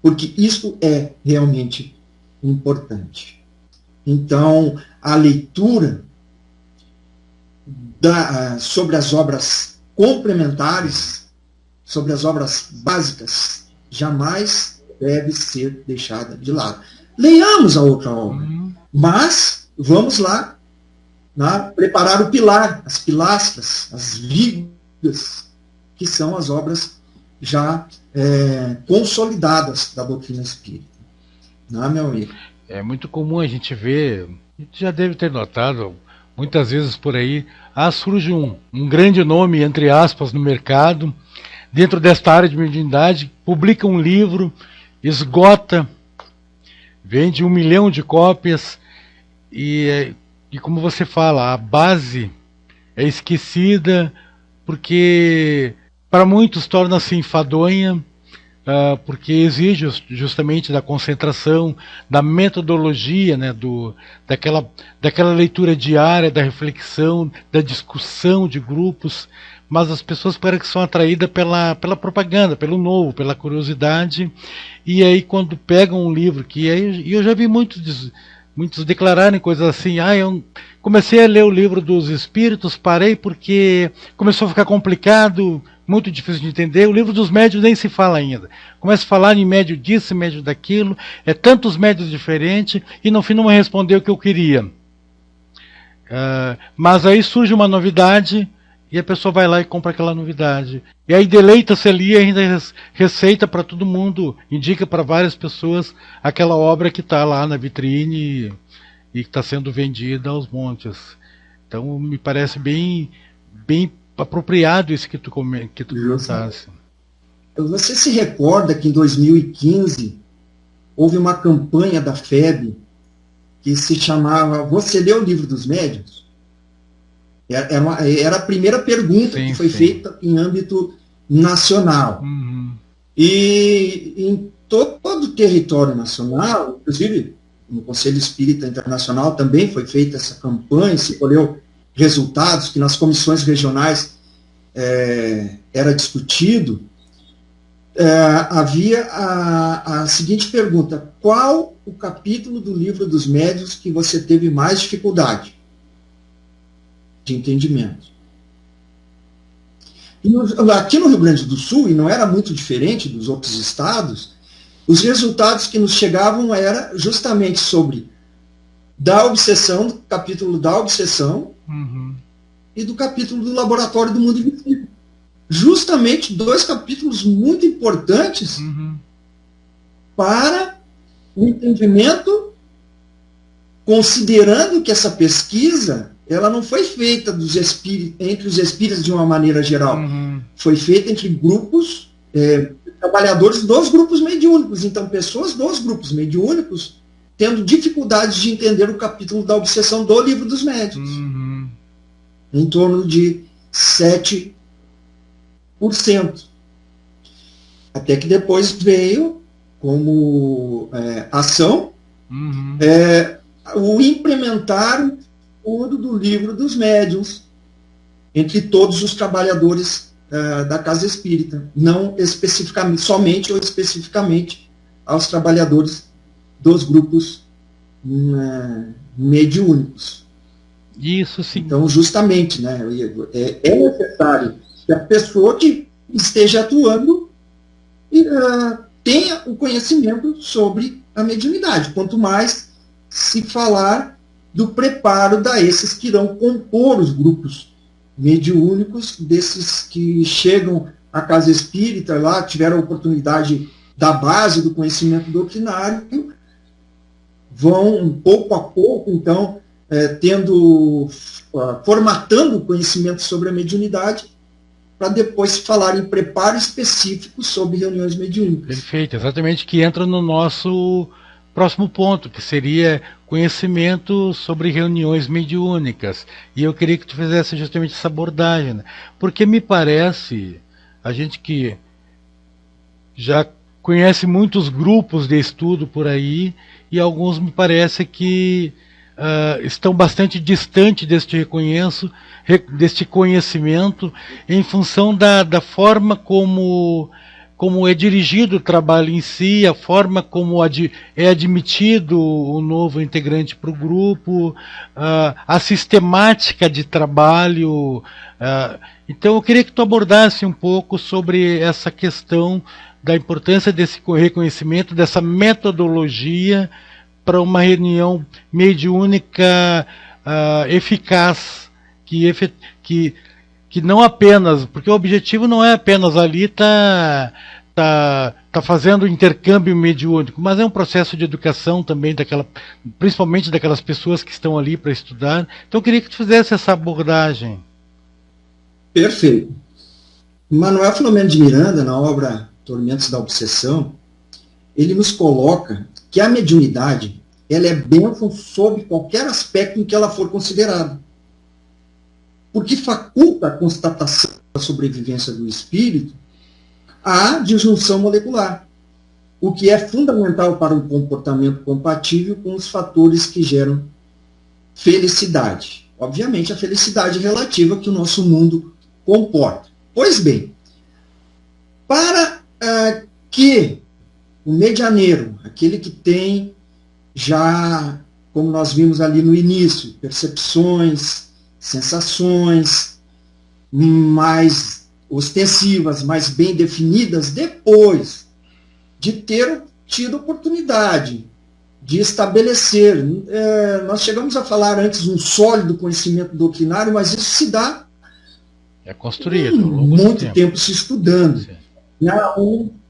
Porque isso é realmente importante. Então, a leitura sobre as obras complementares, sobre as obras básicas, jamais deve ser deixada de lado. Leiamos a outra obra, mas vamos lá, preparar o pilar, as pilastras, as vigas, que são as obras já consolidadas da doutrina espírita. Não, meu amigo? É muito comum a gente ver, a gente já deve ter notado, muitas vezes por aí, surge um grande nome, entre aspas, no mercado, dentro desta área de mediunidade, publica um livro, esgota, vende 1 milhão de cópias e como você fala, a base é esquecida porque para muitos torna-se enfadonha, porque exige justamente da concentração, da metodologia, né, daquela leitura diária, da reflexão, da discussão de grupos, mas as pessoas parecem que são atraídas pela propaganda, pelo novo, pela curiosidade, e aí quando pegam um livro, e eu já vi muitos declararem coisas assim, eu comecei a ler o livro dos Espíritos, parei porque começou a ficar complicado, muito difícil de entender. O livro dos médiuns nem se fala ainda. Começa a falar em médium disso, médium daquilo, tantos médiuns diferentes, e no fim não me respondeu o que eu queria. Mas aí surge uma novidade, e a pessoa vai lá e compra aquela novidade. E aí deleita-se ali e ainda receita para todo mundo, indica para várias pessoas aquela obra que está lá na vitrine e que está sendo vendida aos montes. Então me parece bem apropriado isso que tu comentasse. Você se recorda que em 2015 houve uma campanha da FEB que se chamava Você leu o Livro dos Médiuns? Era a primeira pergunta que foi feita em âmbito nacional. Uhum. E em todo o território nacional, inclusive no Conselho Espírita Internacional também foi feita essa campanha, se colheu resultados que nas comissões regionais era discutido. Havia a seguinte pergunta: qual o capítulo do Livro dos Médiuns que você teve mais dificuldade de entendimento? Aqui no Rio Grande do Sul, e não era muito diferente dos outros estados, os resultados que nos chegavam era justamente sobre da obsessão, do capítulo da obsessão, uhum, e do capítulo do Laboratório do Mundo Invisível. Justamente 2 capítulos muito importantes, uhum, para o entendimento, considerando que essa pesquisa ela não foi feita entre os espíritos de uma maneira geral. uhum. Foi feita entre grupos, trabalhadores dos grupos mediúnicos. Então, pessoas dos grupos mediúnicos tendo dificuldades de entender o capítulo da obsessão do Livro dos Médiuns. Uhum. Em torno de 7%. Até que depois veio como ação Uhum. o implementar o do Livro dos Médiuns entre todos os trabalhadores da Casa Espírita, não especificamente, somente ou especificamente aos trabalhadores dos grupos mediúnicos. Isso sim. Então, justamente, né, é necessário que a pessoa que esteja atuando tenha o conhecimento sobre a mediunidade. Quanto mais se falar do preparo desses que irão compor os grupos mediúnicos, desses que chegam à Casa Espírita, lá tiveram a oportunidade da base do conhecimento doutrinário, vão pouco a pouco, então, formatando o conhecimento sobre a mediunidade, para depois falar em preparo específico sobre reuniões mediúnicas. Perfeito, exatamente, que entra no nosso próximo ponto, que seria conhecimento sobre reuniões mediúnicas. E eu queria que tu fizesse justamente essa abordagem, né? Porque me parece, a gente que já conhece muitos grupos de estudo por aí, e alguns me parece que estão bastante distantes deste conhecimento, em função da forma como é dirigido o trabalho em si, a forma como é admitido o novo integrante para o grupo, a sistemática de trabalho. Então eu queria que tu abordasse um pouco sobre essa questão da importância desse reconhecimento, dessa metodologia para uma reunião mediúnica eficaz, que não apenas, porque o objetivo não é apenas ali tá fazendo intercâmbio mediúnico, mas é um processo de educação também, principalmente daquelas pessoas que estão ali para estudar. Então eu queria que tu fizesse essa abordagem. Perfeito. Manuel Filomeno de Miranda, na obra Tormentos da Obsessão, ele nos coloca que a mediunidade, ela é bênção sob qualquer aspecto em que ela for considerada. Porque faculta a constatação da sobrevivência do espírito à disjunção molecular, o que é fundamental para um comportamento compatível com os fatores que geram felicidade. Obviamente, a felicidade relativa que o nosso mundo comporta. Pois bem, para que o medianeiro, aquele que tem já, como nós vimos ali no início, percepções, sensações mais ostensivas, mais bem definidas, depois de ter tido oportunidade de estabelecer, nós chegamos a falar antes um sólido conhecimento doutrinário, mas isso se dá construído muito tempo se estudando.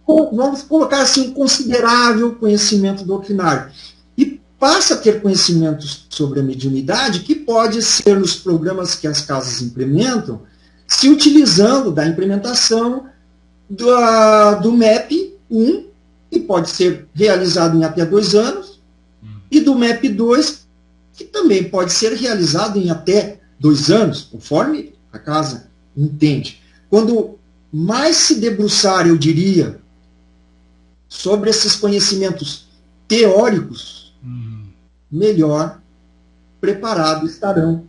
Vamos colocar assim um considerável conhecimento doutrinário. E passa a ter conhecimentos sobre a mediunidade que pode ser nos programas que as casas implementam, se utilizando da implementação do MEP 1, que pode ser realizado em até 2 anos, e do MEP 2, que também pode ser realizado em até 2 anos, conforme a casa entende. Quando mais se debruçar, eu diria, sobre esses conhecimentos teóricos, melhor preparados estarão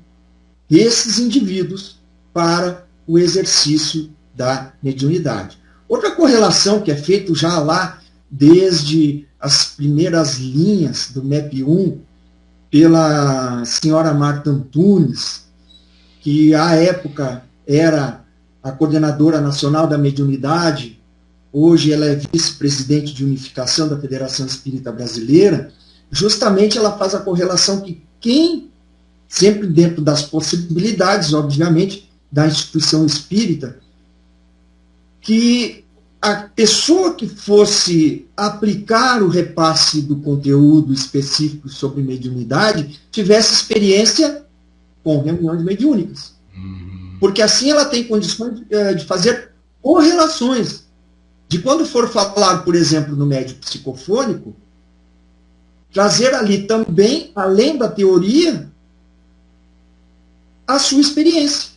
esses indivíduos para o exercício da mediunidade. Outra correlação que é feita já lá desde as primeiras linhas do MEP1 pela senhora Marta Antunes, que à época era a coordenadora nacional da mediunidade, hoje ela é vice-presidente de unificação da Federação Espírita Brasileira. Justamente ela faz a correlação que quem, sempre dentro das possibilidades, obviamente, da instituição espírita, que a pessoa que fosse aplicar o repasse do conteúdo específico sobre mediunidade tivesse experiência com reuniões mediúnicas. Porque assim ela tem condições de fazer correlações. De quando for falar, por exemplo, no médium psicofônico, trazer ali também, além da teoria, a sua experiência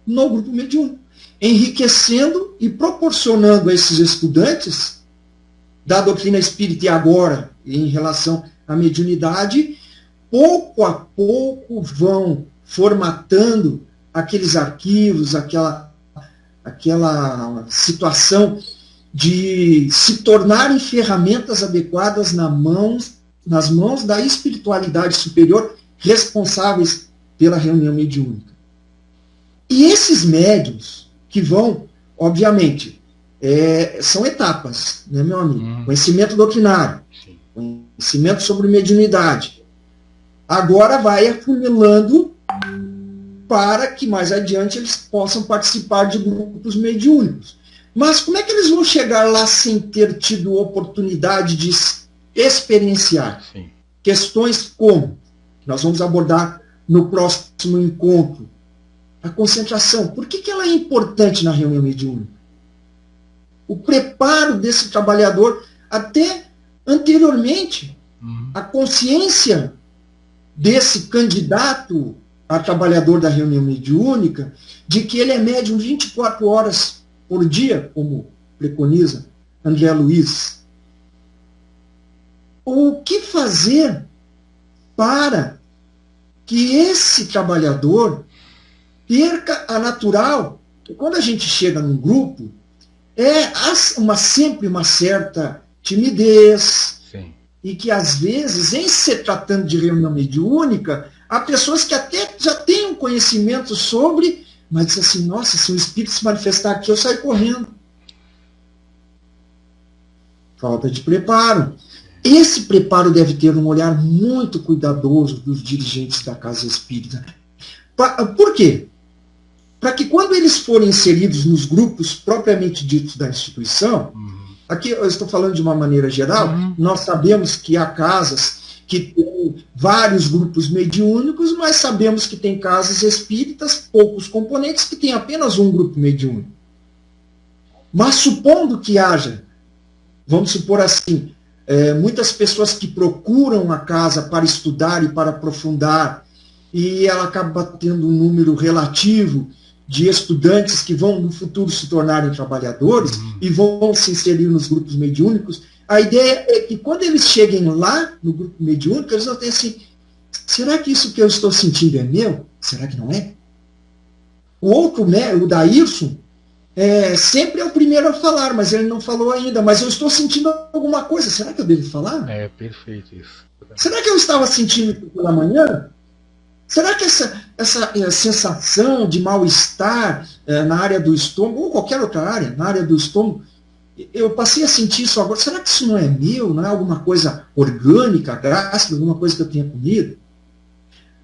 no grupo mediúnico, enriquecendo e proporcionando a esses estudantes da doutrina espírita e agora, em relação à mediunidade, pouco a pouco vão formatando aqueles arquivos, aquela situação de se tornarem ferramentas adequadas nas mãos da espiritualidade superior responsáveis pela reunião mediúnica. E esses médiuns que vão, obviamente, são etapas, né, meu amigo? Conhecimento doutrinário, conhecimento sobre mediunidade. Agora vai afunilando para que mais adiante eles possam participar de grupos mediúnicos. Mas como é que eles vão chegar lá sem ter tido oportunidade de experienciar? Sim. Questões como, nós vamos abordar no próximo encontro, a concentração. Por que ela é importante na reunião mediúnica? O preparo desse trabalhador, até anteriormente, a consciência desse candidato a trabalhador da reunião mediúnica, de que ele é médium 24 horas por dia, como preconiza André Luiz. O que fazer para que esse trabalhador perca a natural? Porque quando a gente chega num grupo, há sempre uma certa timidez. Sim. E que, às vezes, em se tratando de reunião mediúnica, há pessoas que até já têm um conhecimento sobre, mas dizem assim, nossa, se um espírito se manifestar aqui, eu saio correndo. Falta de preparo. Esse preparo deve ter um olhar muito cuidadoso dos dirigentes da casa espírita. Por quê? Para que quando eles forem inseridos nos grupos propriamente ditos da instituição, aqui eu estou falando de uma maneira geral, nós sabemos que há casas que têm vários grupos mediúnicos, mas sabemos que tem casas espíritas, poucos componentes, que têm apenas um grupo mediúnico. Mas supondo que haja, vamos supor assim, muitas pessoas que procuram a casa para estudar e para aprofundar, e ela acaba tendo um número relativo de estudantes que vão no futuro se tornarem trabalhadores e vão se inserir nos grupos mediúnicos. A ideia é que quando eles cheguem lá no grupo mediúnico, eles vão ter assim, será que isso que eu estou sentindo é meu? Será que não é? O outro, né, o Daírson, sempre é o primeiro a falar, mas ele não falou ainda, mas eu estou sentindo alguma coisa, será que eu devo falar? É perfeito isso. Será que eu estava sentindo isso pela manhã? Será que essa sensação de mal-estar na área do estômago, ou qualquer outra área, na área do estômago, eu passei a sentir isso agora, será que isso não é meu, não é alguma coisa orgânica, gástrica, alguma coisa que eu tenha comido?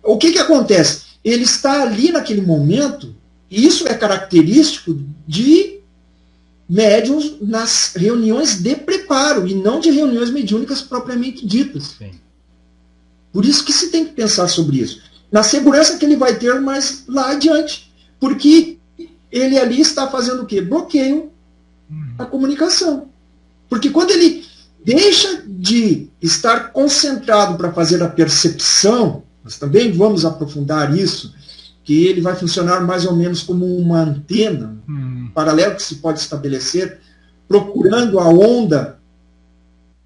O que acontece? Ele está ali naquele momento, e isso é característico de médiuns nas reuniões de preparo, e não de reuniões mediúnicas propriamente ditas. Sim. Por isso que se tem que pensar sobre isso. Na segurança que ele vai ter mais lá adiante. Porque ele ali está fazendo o quê? Bloqueio a comunicação. Porque quando ele deixa de estar concentrado para fazer a percepção, nós também vamos aprofundar isso, que ele vai funcionar mais ou menos como uma antena, paralelo que se pode estabelecer, procurando a onda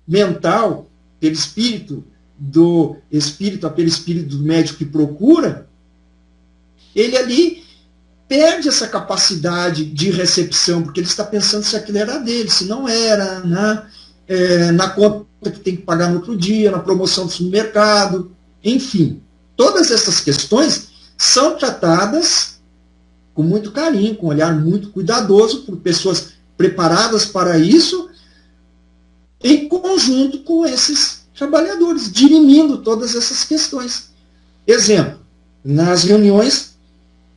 mental pelo espírito, do espírito a perispírito do médico que procura, ele ali perde essa capacidade de recepção, porque ele está pensando se aquilo era dele, se não era, né? Na conta que tem que pagar no outro dia, na promoção do supermercado, enfim. Todas essas questões são tratadas com muito carinho, com um olhar muito cuidadoso, por pessoas preparadas para isso, em conjunto com esses trabalhadores, dirimindo todas essas questões. Exemplo, nas reuniões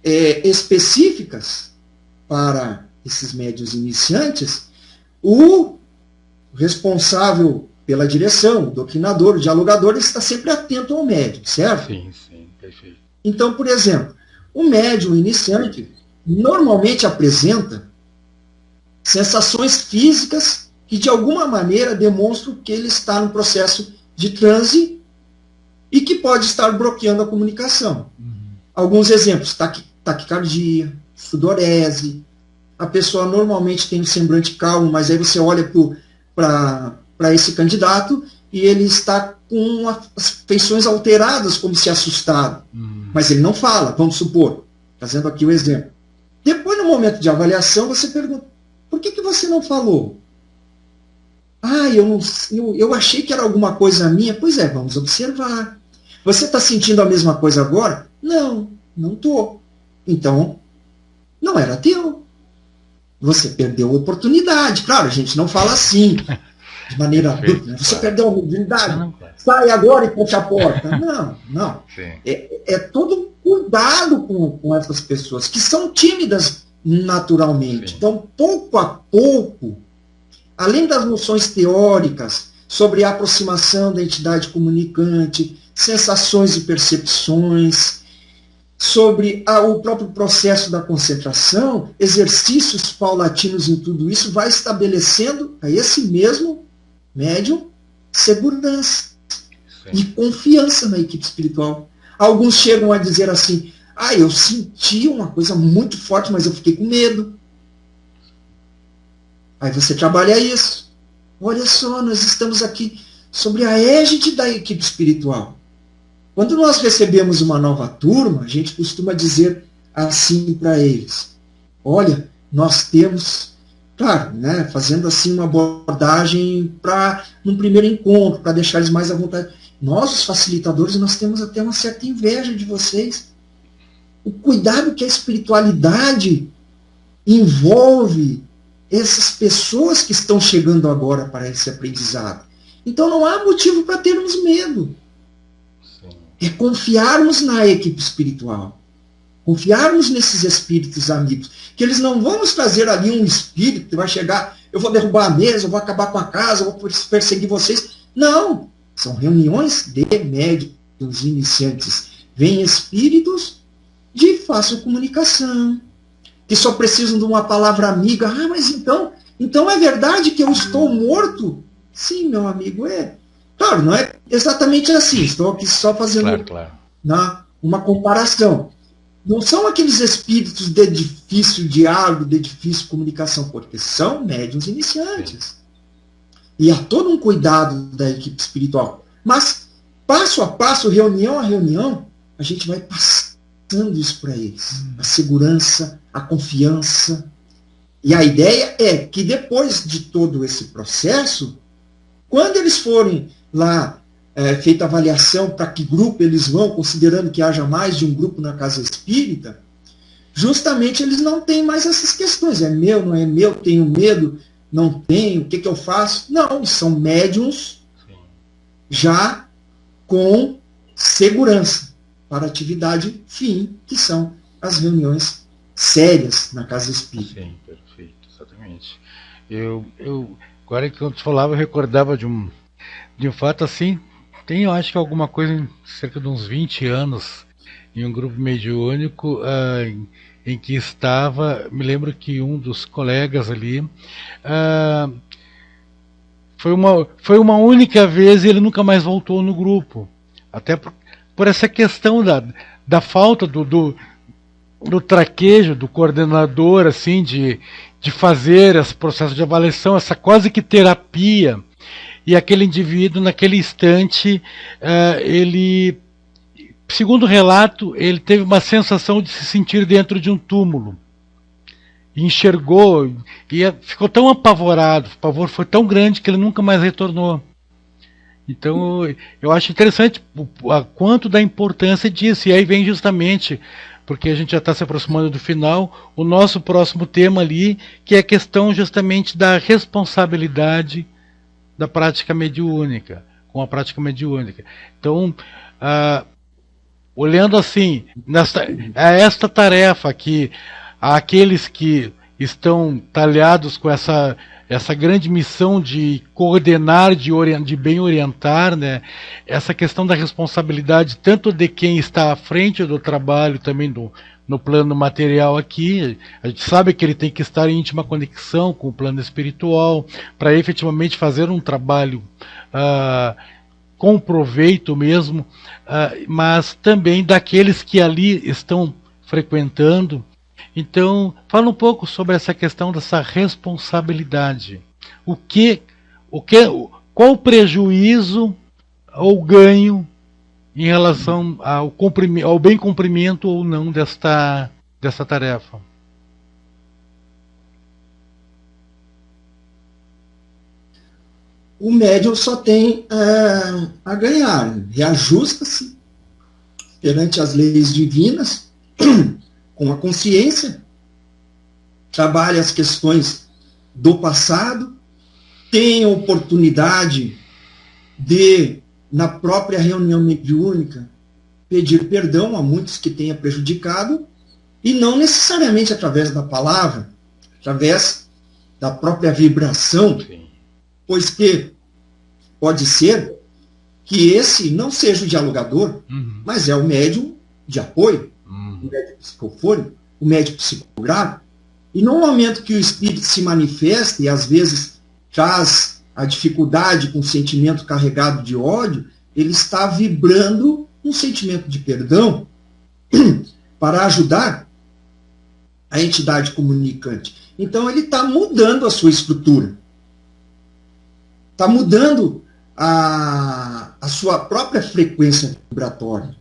específicas para esses médiuns iniciantes, o responsável pela direção, o doutrinador, o dialogador, está sempre atento ao médium, certo? Sim, perfeito. Então, por exemplo, o médium iniciante normalmente apresenta sensações físicas que de alguma maneira demonstram que ele está no processo de transe e que pode estar bloqueando a comunicação. Alguns exemplos, taquicardia, sudorese, a pessoa normalmente tem um semblante calmo, mas aí você olha para esse candidato e ele está com as feições alteradas, como se assustado. Mas ele não fala, vamos supor, fazendo aqui o exemplo. Depois, no momento de avaliação, você pergunta, por que você não falou? Eu achei que era alguma coisa minha. Pois é, vamos observar. Você está sentindo a mesma coisa agora? Não estou. Então, não era teu. Você perdeu a oportunidade. Claro, a gente não fala assim, de maneira adulta. Você perdeu a oportunidade. Sai agora e fecha a porta. Não. É todo um cuidado com essas pessoas, que são tímidas naturalmente. Sim. Então, pouco a pouco, além das noções teóricas sobre a aproximação da entidade comunicante, sensações e percepções, sobre o próprio processo da concentração, exercícios paulatinos em tudo isso, vai estabelecendo a esse mesmo médium segurança e confiança na equipe espiritual. Alguns chegam a dizer assim, eu senti uma coisa muito forte, mas eu fiquei com medo. Aí você trabalha isso. Olha só, nós estamos aqui sobre a égide da equipe espiritual. Quando nós recebemos uma nova turma, a gente costuma dizer assim para eles, olha, nós temos, claro, né, fazendo assim uma abordagem para num primeiro encontro, para deixar eles mais à vontade. Nós, os facilitadores, nós temos até uma certa inveja de vocês. O cuidado que a espiritualidade envolve essas pessoas que estão chegando agora para esse aprendizado. Então não há motivo para termos medo. Sim. É confiarmos na equipe espiritual. Confiarmos nesses espíritos amigos. Que eles não vão nos trazer ali um espírito que vai chegar, eu vou derrubar a mesa, eu vou acabar com a casa, eu vou perseguir vocês. Não. São reuniões de médiuns iniciantes. Vêm espíritos de fácil comunicação, que só precisam de uma palavra amiga. Mas então, Então é verdade que eu estou morto? Sim, meu amigo, é. Claro, não é exatamente assim, estou aqui só fazendo uma comparação. Não são aqueles espíritos de difícil diálogo, de difícil comunicação, porque são médiuns iniciantes. E há todo um cuidado da equipe espiritual. Mas, passo a passo, reunião a reunião, a gente vai passando isso para eles. A segurança, a confiança. E a ideia é que depois de todo esse processo, quando eles forem lá, feita a avaliação para que grupo eles vão, considerando que haja mais de um grupo na casa espírita, justamente eles não têm mais essas questões. É meu, não é meu, tenho medo, não tenho, o que eu faço? Não, são médiums já com segurança para a atividade fim, que são as reuniões sérias na casa espírita. Sim, perfeito, exatamente. Agora que eu te falava, eu recordava de um fato assim, tem, eu acho que alguma coisa, cerca de uns 20 anos, em um grupo mediúnico, em que estava, me lembro que um dos colegas ali, foi uma única vez e ele nunca mais voltou no grupo. Até por essa questão da falta do traquejo do coordenador, assim, de fazer esse processo de avaliação, essa quase que terapia. E aquele indivíduo, naquele instante, ele, segundo o relato, ele teve uma sensação de se sentir dentro de um túmulo. E enxergou, e ficou tão apavorado, o pavor foi tão grande que ele nunca mais retornou. Então, eu acho interessante quanto da importância disso. E aí vem justamente, porque a gente já está se aproximando do final, o nosso próximo tema ali, que é a questão justamente da responsabilidade da prática mediúnica, com a prática mediúnica. Então, olhando assim, esta tarefa aqui, aqueles que estão talhados com essa grande missão de coordenar, de bem orientar, né? Essa questão da responsabilidade tanto de quem está à frente do trabalho, também no plano material aqui, a gente sabe que ele tem que estar em íntima conexão com o plano espiritual, para efetivamente fazer um trabalho com proveito mesmo, mas também daqueles que ali estão frequentando. Então, fala um pouco sobre essa questão dessa responsabilidade. Qual o prejuízo ou ganho em relação ao bem cumprimento ou não desta tarefa? O médium só tem a ganhar, reajusta-se perante as leis divinas, com a consciência, trabalha as questões do passado, tem a oportunidade de, na própria reunião mediúnica, pedir perdão a muitos que tenha prejudicado, e não necessariamente através da palavra, através da própria vibração, pois que pode ser que esse não seja o dialogador, mas é o médium de apoio, o médium psicofônico, o médium psicográfico, e no momento que o espírito se manifesta e às vezes traz a dificuldade com o sentimento carregado de ódio, ele está vibrando um sentimento de perdão para ajudar a entidade comunicante. Então ele está mudando a sua estrutura, está mudando a sua própria frequência vibratória.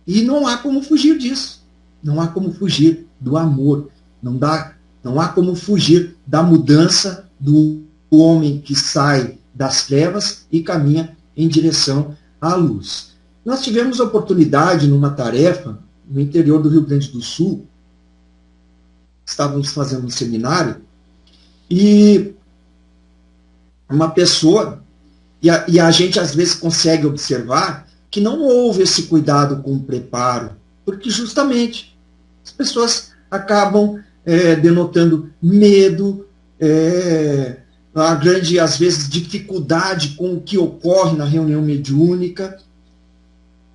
E não há como fugir disso. Não há como fugir do amor. Não há como fugir da mudança do homem que sai das trevas e caminha em direção à luz. Nós tivemos a oportunidade, numa tarefa, no interior do Rio Grande do Sul, estávamos fazendo um seminário, e uma pessoa, e a gente às vezes consegue observar que não houve esse cuidado com o preparo, porque justamente as pessoas acabam denotando medo, a grande, às vezes, dificuldade com o que ocorre na reunião mediúnica,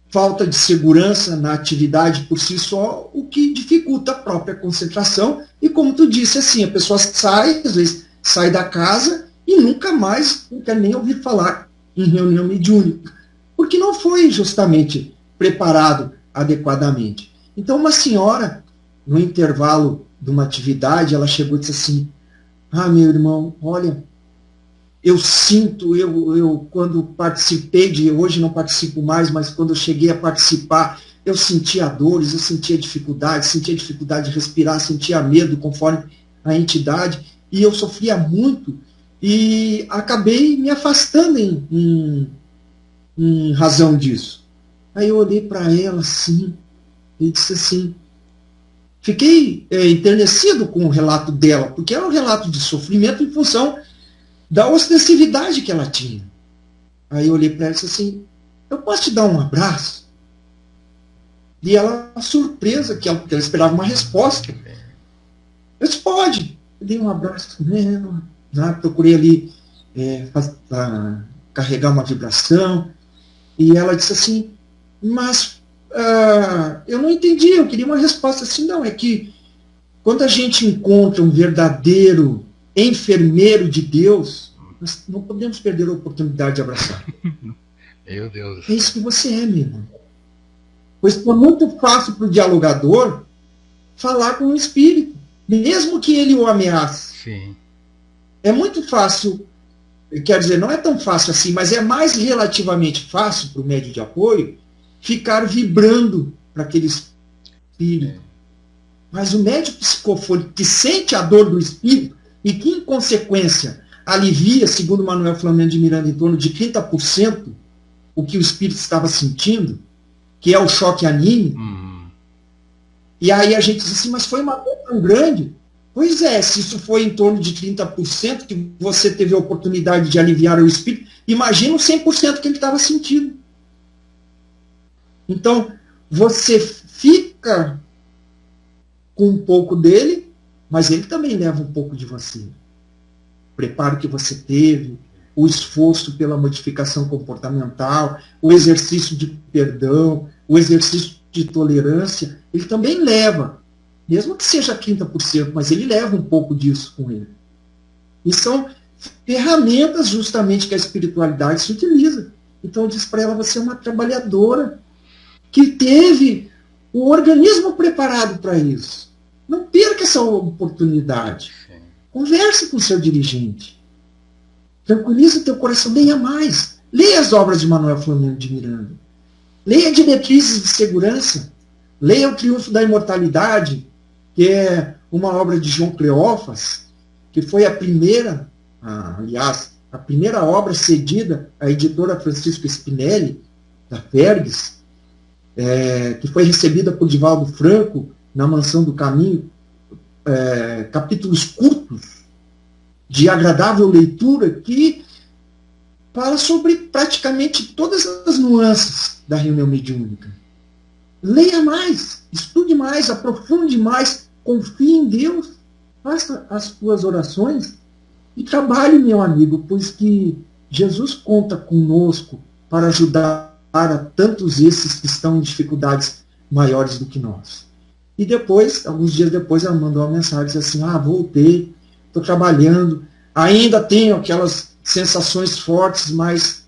falta de segurança na atividade por si só, o que dificulta a própria concentração. E como tu disse, assim, a pessoa sai, às vezes sai da casa e nunca mais não quer nem ouvir falar em reunião mediúnica, porque não foi justamente preparado adequadamente. Então, uma senhora, no intervalo de uma atividade, ela chegou e disse assim: ah, meu irmão, olha, eu sinto, eu quando participei hoje não participo mais, mas quando eu cheguei a participar, eu sentia dores, eu sentia dificuldade de respirar, sentia medo conforme a entidade, e eu sofria muito, e acabei me afastando em razão disso. Aí eu olhei para ela assim, e disse assim, fiquei enternecido com o relato dela, porque era um relato de sofrimento em função da ostensividade que ela tinha. Aí eu olhei para ela e disse assim, eu posso te dar um abraço? E ela, surpresa, que ela esperava uma resposta. Eu disse, pode. Eu dei um abraço nela, procurei ali carregar uma vibração, e ela disse assim, mas eu não entendi, eu queria uma resposta assim, não, é que quando a gente encontra um verdadeiro enfermeiro de Deus, nós não podemos perder a oportunidade de abraçar. Meu Deus. É isso que você é, meu irmão. Pois é muito fácil para o dialogador falar com o espírito, mesmo que ele o ameace. Sim. É muito fácil, quer dizer, não é tão fácil assim, mas é mais relativamente fácil para o médium de apoio ficar vibrando para aquele espírito. Mas o médium psicofônico que sente a dor do espírito e que, em consequência, alivia, segundo Manuel Flamengo de Miranda, em torno de 30% o que o espírito estava sentindo, que é o choque anímico. E aí a gente diz assim, mas foi uma dor tão grande. Pois é, se isso foi em torno de 30% que você teve a oportunidade de aliviar o espírito, imagina os 100% que ele estava sentindo. Então, você fica com um pouco dele, mas ele também leva um pouco de você. O preparo que você teve, o esforço pela modificação comportamental, o exercício de perdão, o exercício de tolerância, ele também leva, mesmo que seja 30%, mas ele leva um pouco disso com ele. E são ferramentas justamente que a espiritualidade se utiliza. Então eu disse para ela, você é uma trabalhadora que teve o organismo preparado para isso. Não perca essa oportunidade. Converse com o seu dirigente. Tranquilize o teu coração, leia mais. Leia as obras de Manuel Flamengo de Miranda. Leia Diretrizes de Segurança. Leia O Triunfo da Imortalidade, que é uma obra de João Cleófas, que foi a primeira, a primeira obra cedida à editora Francisco Spinelli, da Fergues, que foi recebida por Divaldo Franco na Mansão do Caminho, capítulos curtos, de agradável leitura, que fala sobre praticamente todas as nuances da reunião mediúnica. Leia mais, estude mais, aprofunde mais, confie em Deus, faça as suas orações e trabalhe, meu amigo, pois que Jesus conta conosco para ajudar a tantos esses que estão em dificuldades maiores do que nós. E depois, alguns dias depois, ela mandou uma mensagem, disse assim, voltei, estou trabalhando, ainda tenho aquelas sensações fortes, mas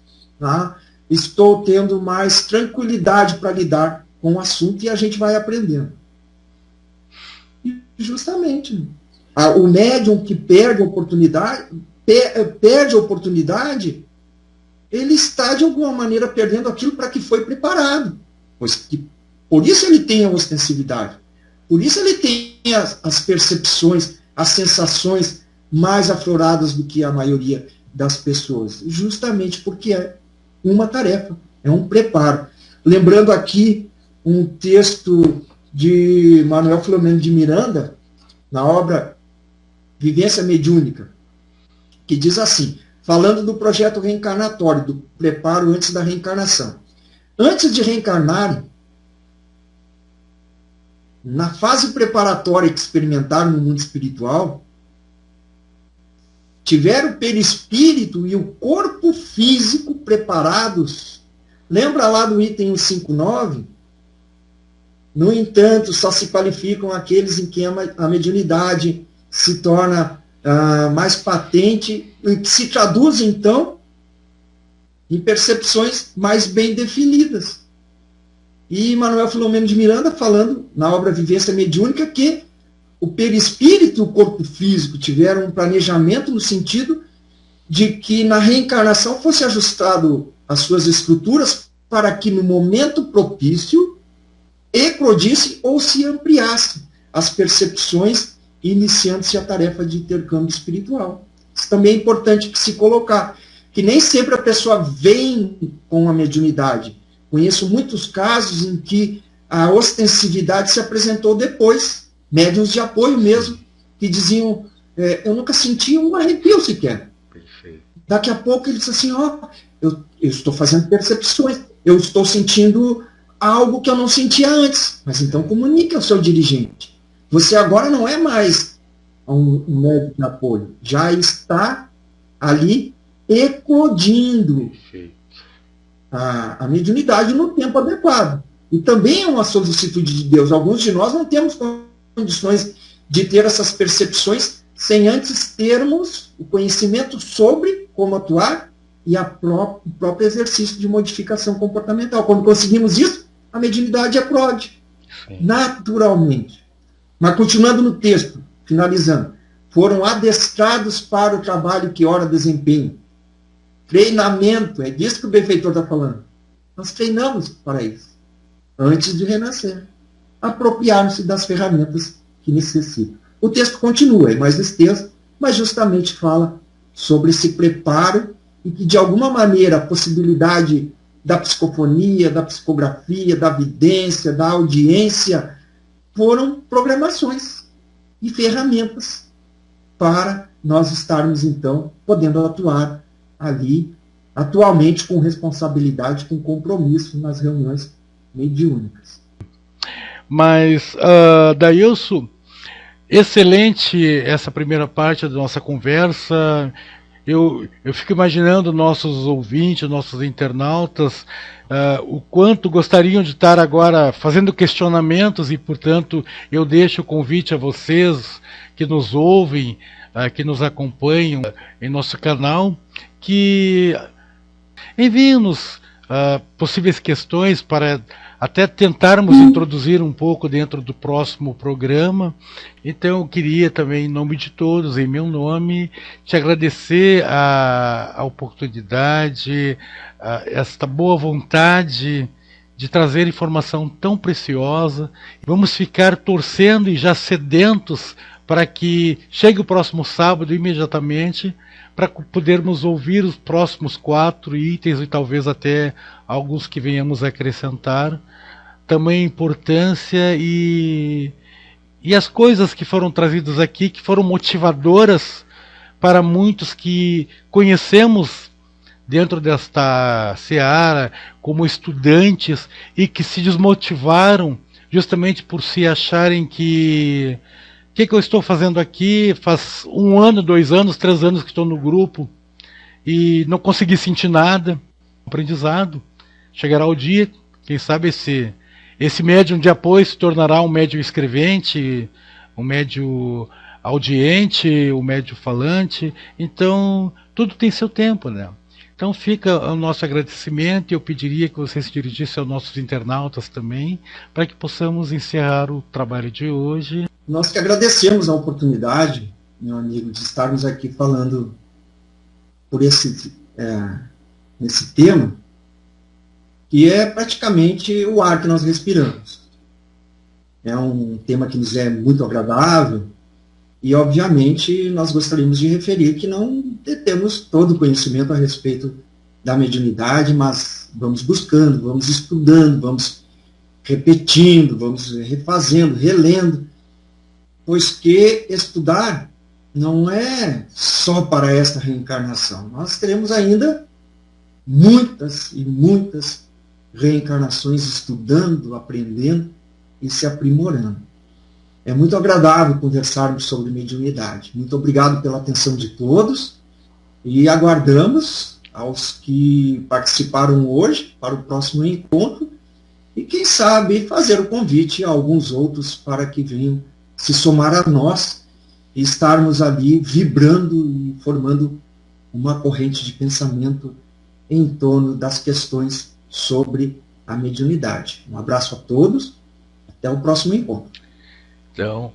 estou tendo mais tranquilidade para lidar com o assunto e a gente vai aprendendo. E justamente, o médium que perde a oportunidade, ele está, de alguma maneira, perdendo aquilo para que foi preparado. Por isso ele tem a ostensividade. Por isso ele tem as percepções, as sensações mais afloradas do que a maioria das pessoas. Justamente porque é uma tarefa, é um preparo. Lembrando aqui um texto de Manuel Flamengo de Miranda, na obra Vivência Mediúnica, que diz assim, falando do projeto reencarnatório, do preparo antes da reencarnação. Antes de reencarnarem, na fase preparatória que experimentaram no mundo espiritual, tiveram o perispírito e o corpo físico preparados. Lembra lá do item 159? No entanto, só se qualificam aqueles em que a mediunidade se torna mais patente, que se traduz, então, em percepções mais bem definidas. E Manuel Filomeno de Miranda falando, na obra Vivência Mediúnica, que o perispírito e o corpo físico tiveram um planejamento no sentido de que na reencarnação fosse ajustado as suas estruturas para que no momento propício eclodisse ou se ampliasse as percepções, iniciando-se a tarefa de intercâmbio espiritual. Isso também é importante que se colocar, que nem sempre a pessoa vem com a mediunidade. Conheço muitos casos em que a ostensividade se apresentou depois, médiuns de apoio mesmo, que diziam, eu nunca senti um arrepio sequer. Perfeito. Daqui a pouco ele disse assim, eu estou fazendo percepções, eu estou sentindo algo que eu não sentia antes. Mas então comunique ao seu dirigente. Você agora não é mais um médium de apoio, já está ali eclodindo a mediunidade no tempo adequado. E também é uma solicitude de Deus. Alguns de nós não temos condições de ter essas percepções sem antes termos o conhecimento sobre como atuar e o próprio exercício de modificação comportamental. Quando conseguimos isso, a mediunidade eclode naturalmente. Mas continuando no texto, finalizando, foram adestrados para o trabalho que ora desempenham. Treinamento, é disso que o benfeitor está falando. Nós treinamos para isso, antes de renascer. Apropriar-se das ferramentas que necessitam. O texto continua, é mais extenso, mas justamente fala sobre esse preparo e que, de alguma maneira, a possibilidade da psicofonia, da psicografia, da vidência, da audiência, foram programações e ferramentas para nós estarmos, então, podendo atuar ali, atualmente com responsabilidade, com compromisso nas reuniões mediúnicas. Mas, Dailson, excelente essa primeira parte da nossa conversa. Eu fico imaginando nossos ouvintes, nossos internautas, o quanto gostariam de estar agora fazendo questionamentos e, portanto, eu deixo o convite a vocês que nos ouvem, que nos acompanham em nosso canal, que enviem-nos possíveis questões para até tentarmos introduzir um pouco dentro do próximo programa. Então eu queria também, em nome de todos, em meu nome, te agradecer a oportunidade, esta boa vontade de trazer informação tão preciosa. Vamos ficar torcendo e já sedentos para que chegue o próximo sábado imediatamente, para podermos ouvir os próximos 4 itens e talvez até alguns que venhamos a acrescentar. Também a importância e as coisas que foram trazidas aqui, que foram motivadoras para muitos que conhecemos dentro desta seara como estudantes e que se desmotivaram justamente por se acharem que o que eu estou fazendo aqui? Faz 1 ano, 2 anos, 3 anos que estou no grupo e não consegui sentir nada. Aprendizado. Chegará o dia, quem sabe esse médium de apoio se tornará um médium escrevente, um médium audiente, um médium falante. Então, tudo tem seu tempo, né? Então fica o nosso agradecimento e eu pediria que você se dirigisse aos nossos internautas também, para que possamos encerrar o trabalho de hoje. Nós que agradecemos a oportunidade, meu amigo, de estarmos aqui falando por esse tema, que é praticamente o ar que nós respiramos. É um tema que nos é muito agradável e, obviamente, nós gostaríamos de referir que não temos todo o conhecimento a respeito da mediunidade, mas vamos buscando, vamos estudando, vamos repetindo, vamos refazendo, relendo, pois que estudar não é só para esta reencarnação. Nós teremos ainda muitas e muitas reencarnações estudando, aprendendo e se aprimorando. É muito agradável conversarmos sobre mediunidade. Muito obrigado pela atenção de todos e aguardamos aos que participaram hoje para o próximo encontro e, quem sabe, fazer o convite a alguns outros para que venham se somar a nós e estarmos ali vibrando e formando uma corrente de pensamento em torno das questões sobre a mediunidade. Um abraço a todos, até o próximo encontro. Então,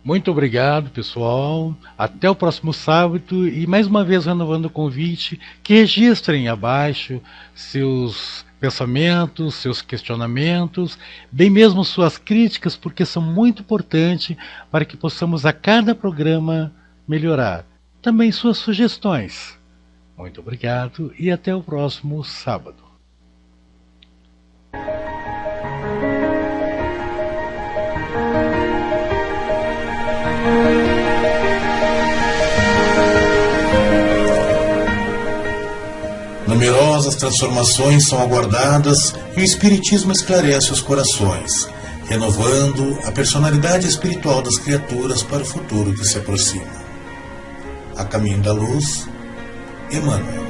muito obrigado, pessoal. Até o próximo sábado. E mais uma vez renovando o convite, que registrem abaixo seus pensamentos, seus questionamentos, bem mesmo suas críticas, porque são muito importantes para que possamos a cada programa melhorar. Também suas sugestões. Muito obrigado e até o próximo sábado. Numerosas transformações são aguardadas e o Espiritismo esclarece os corações, renovando a personalidade espiritual das criaturas para o futuro que se aproxima. A caminho da luz, Emmanuel.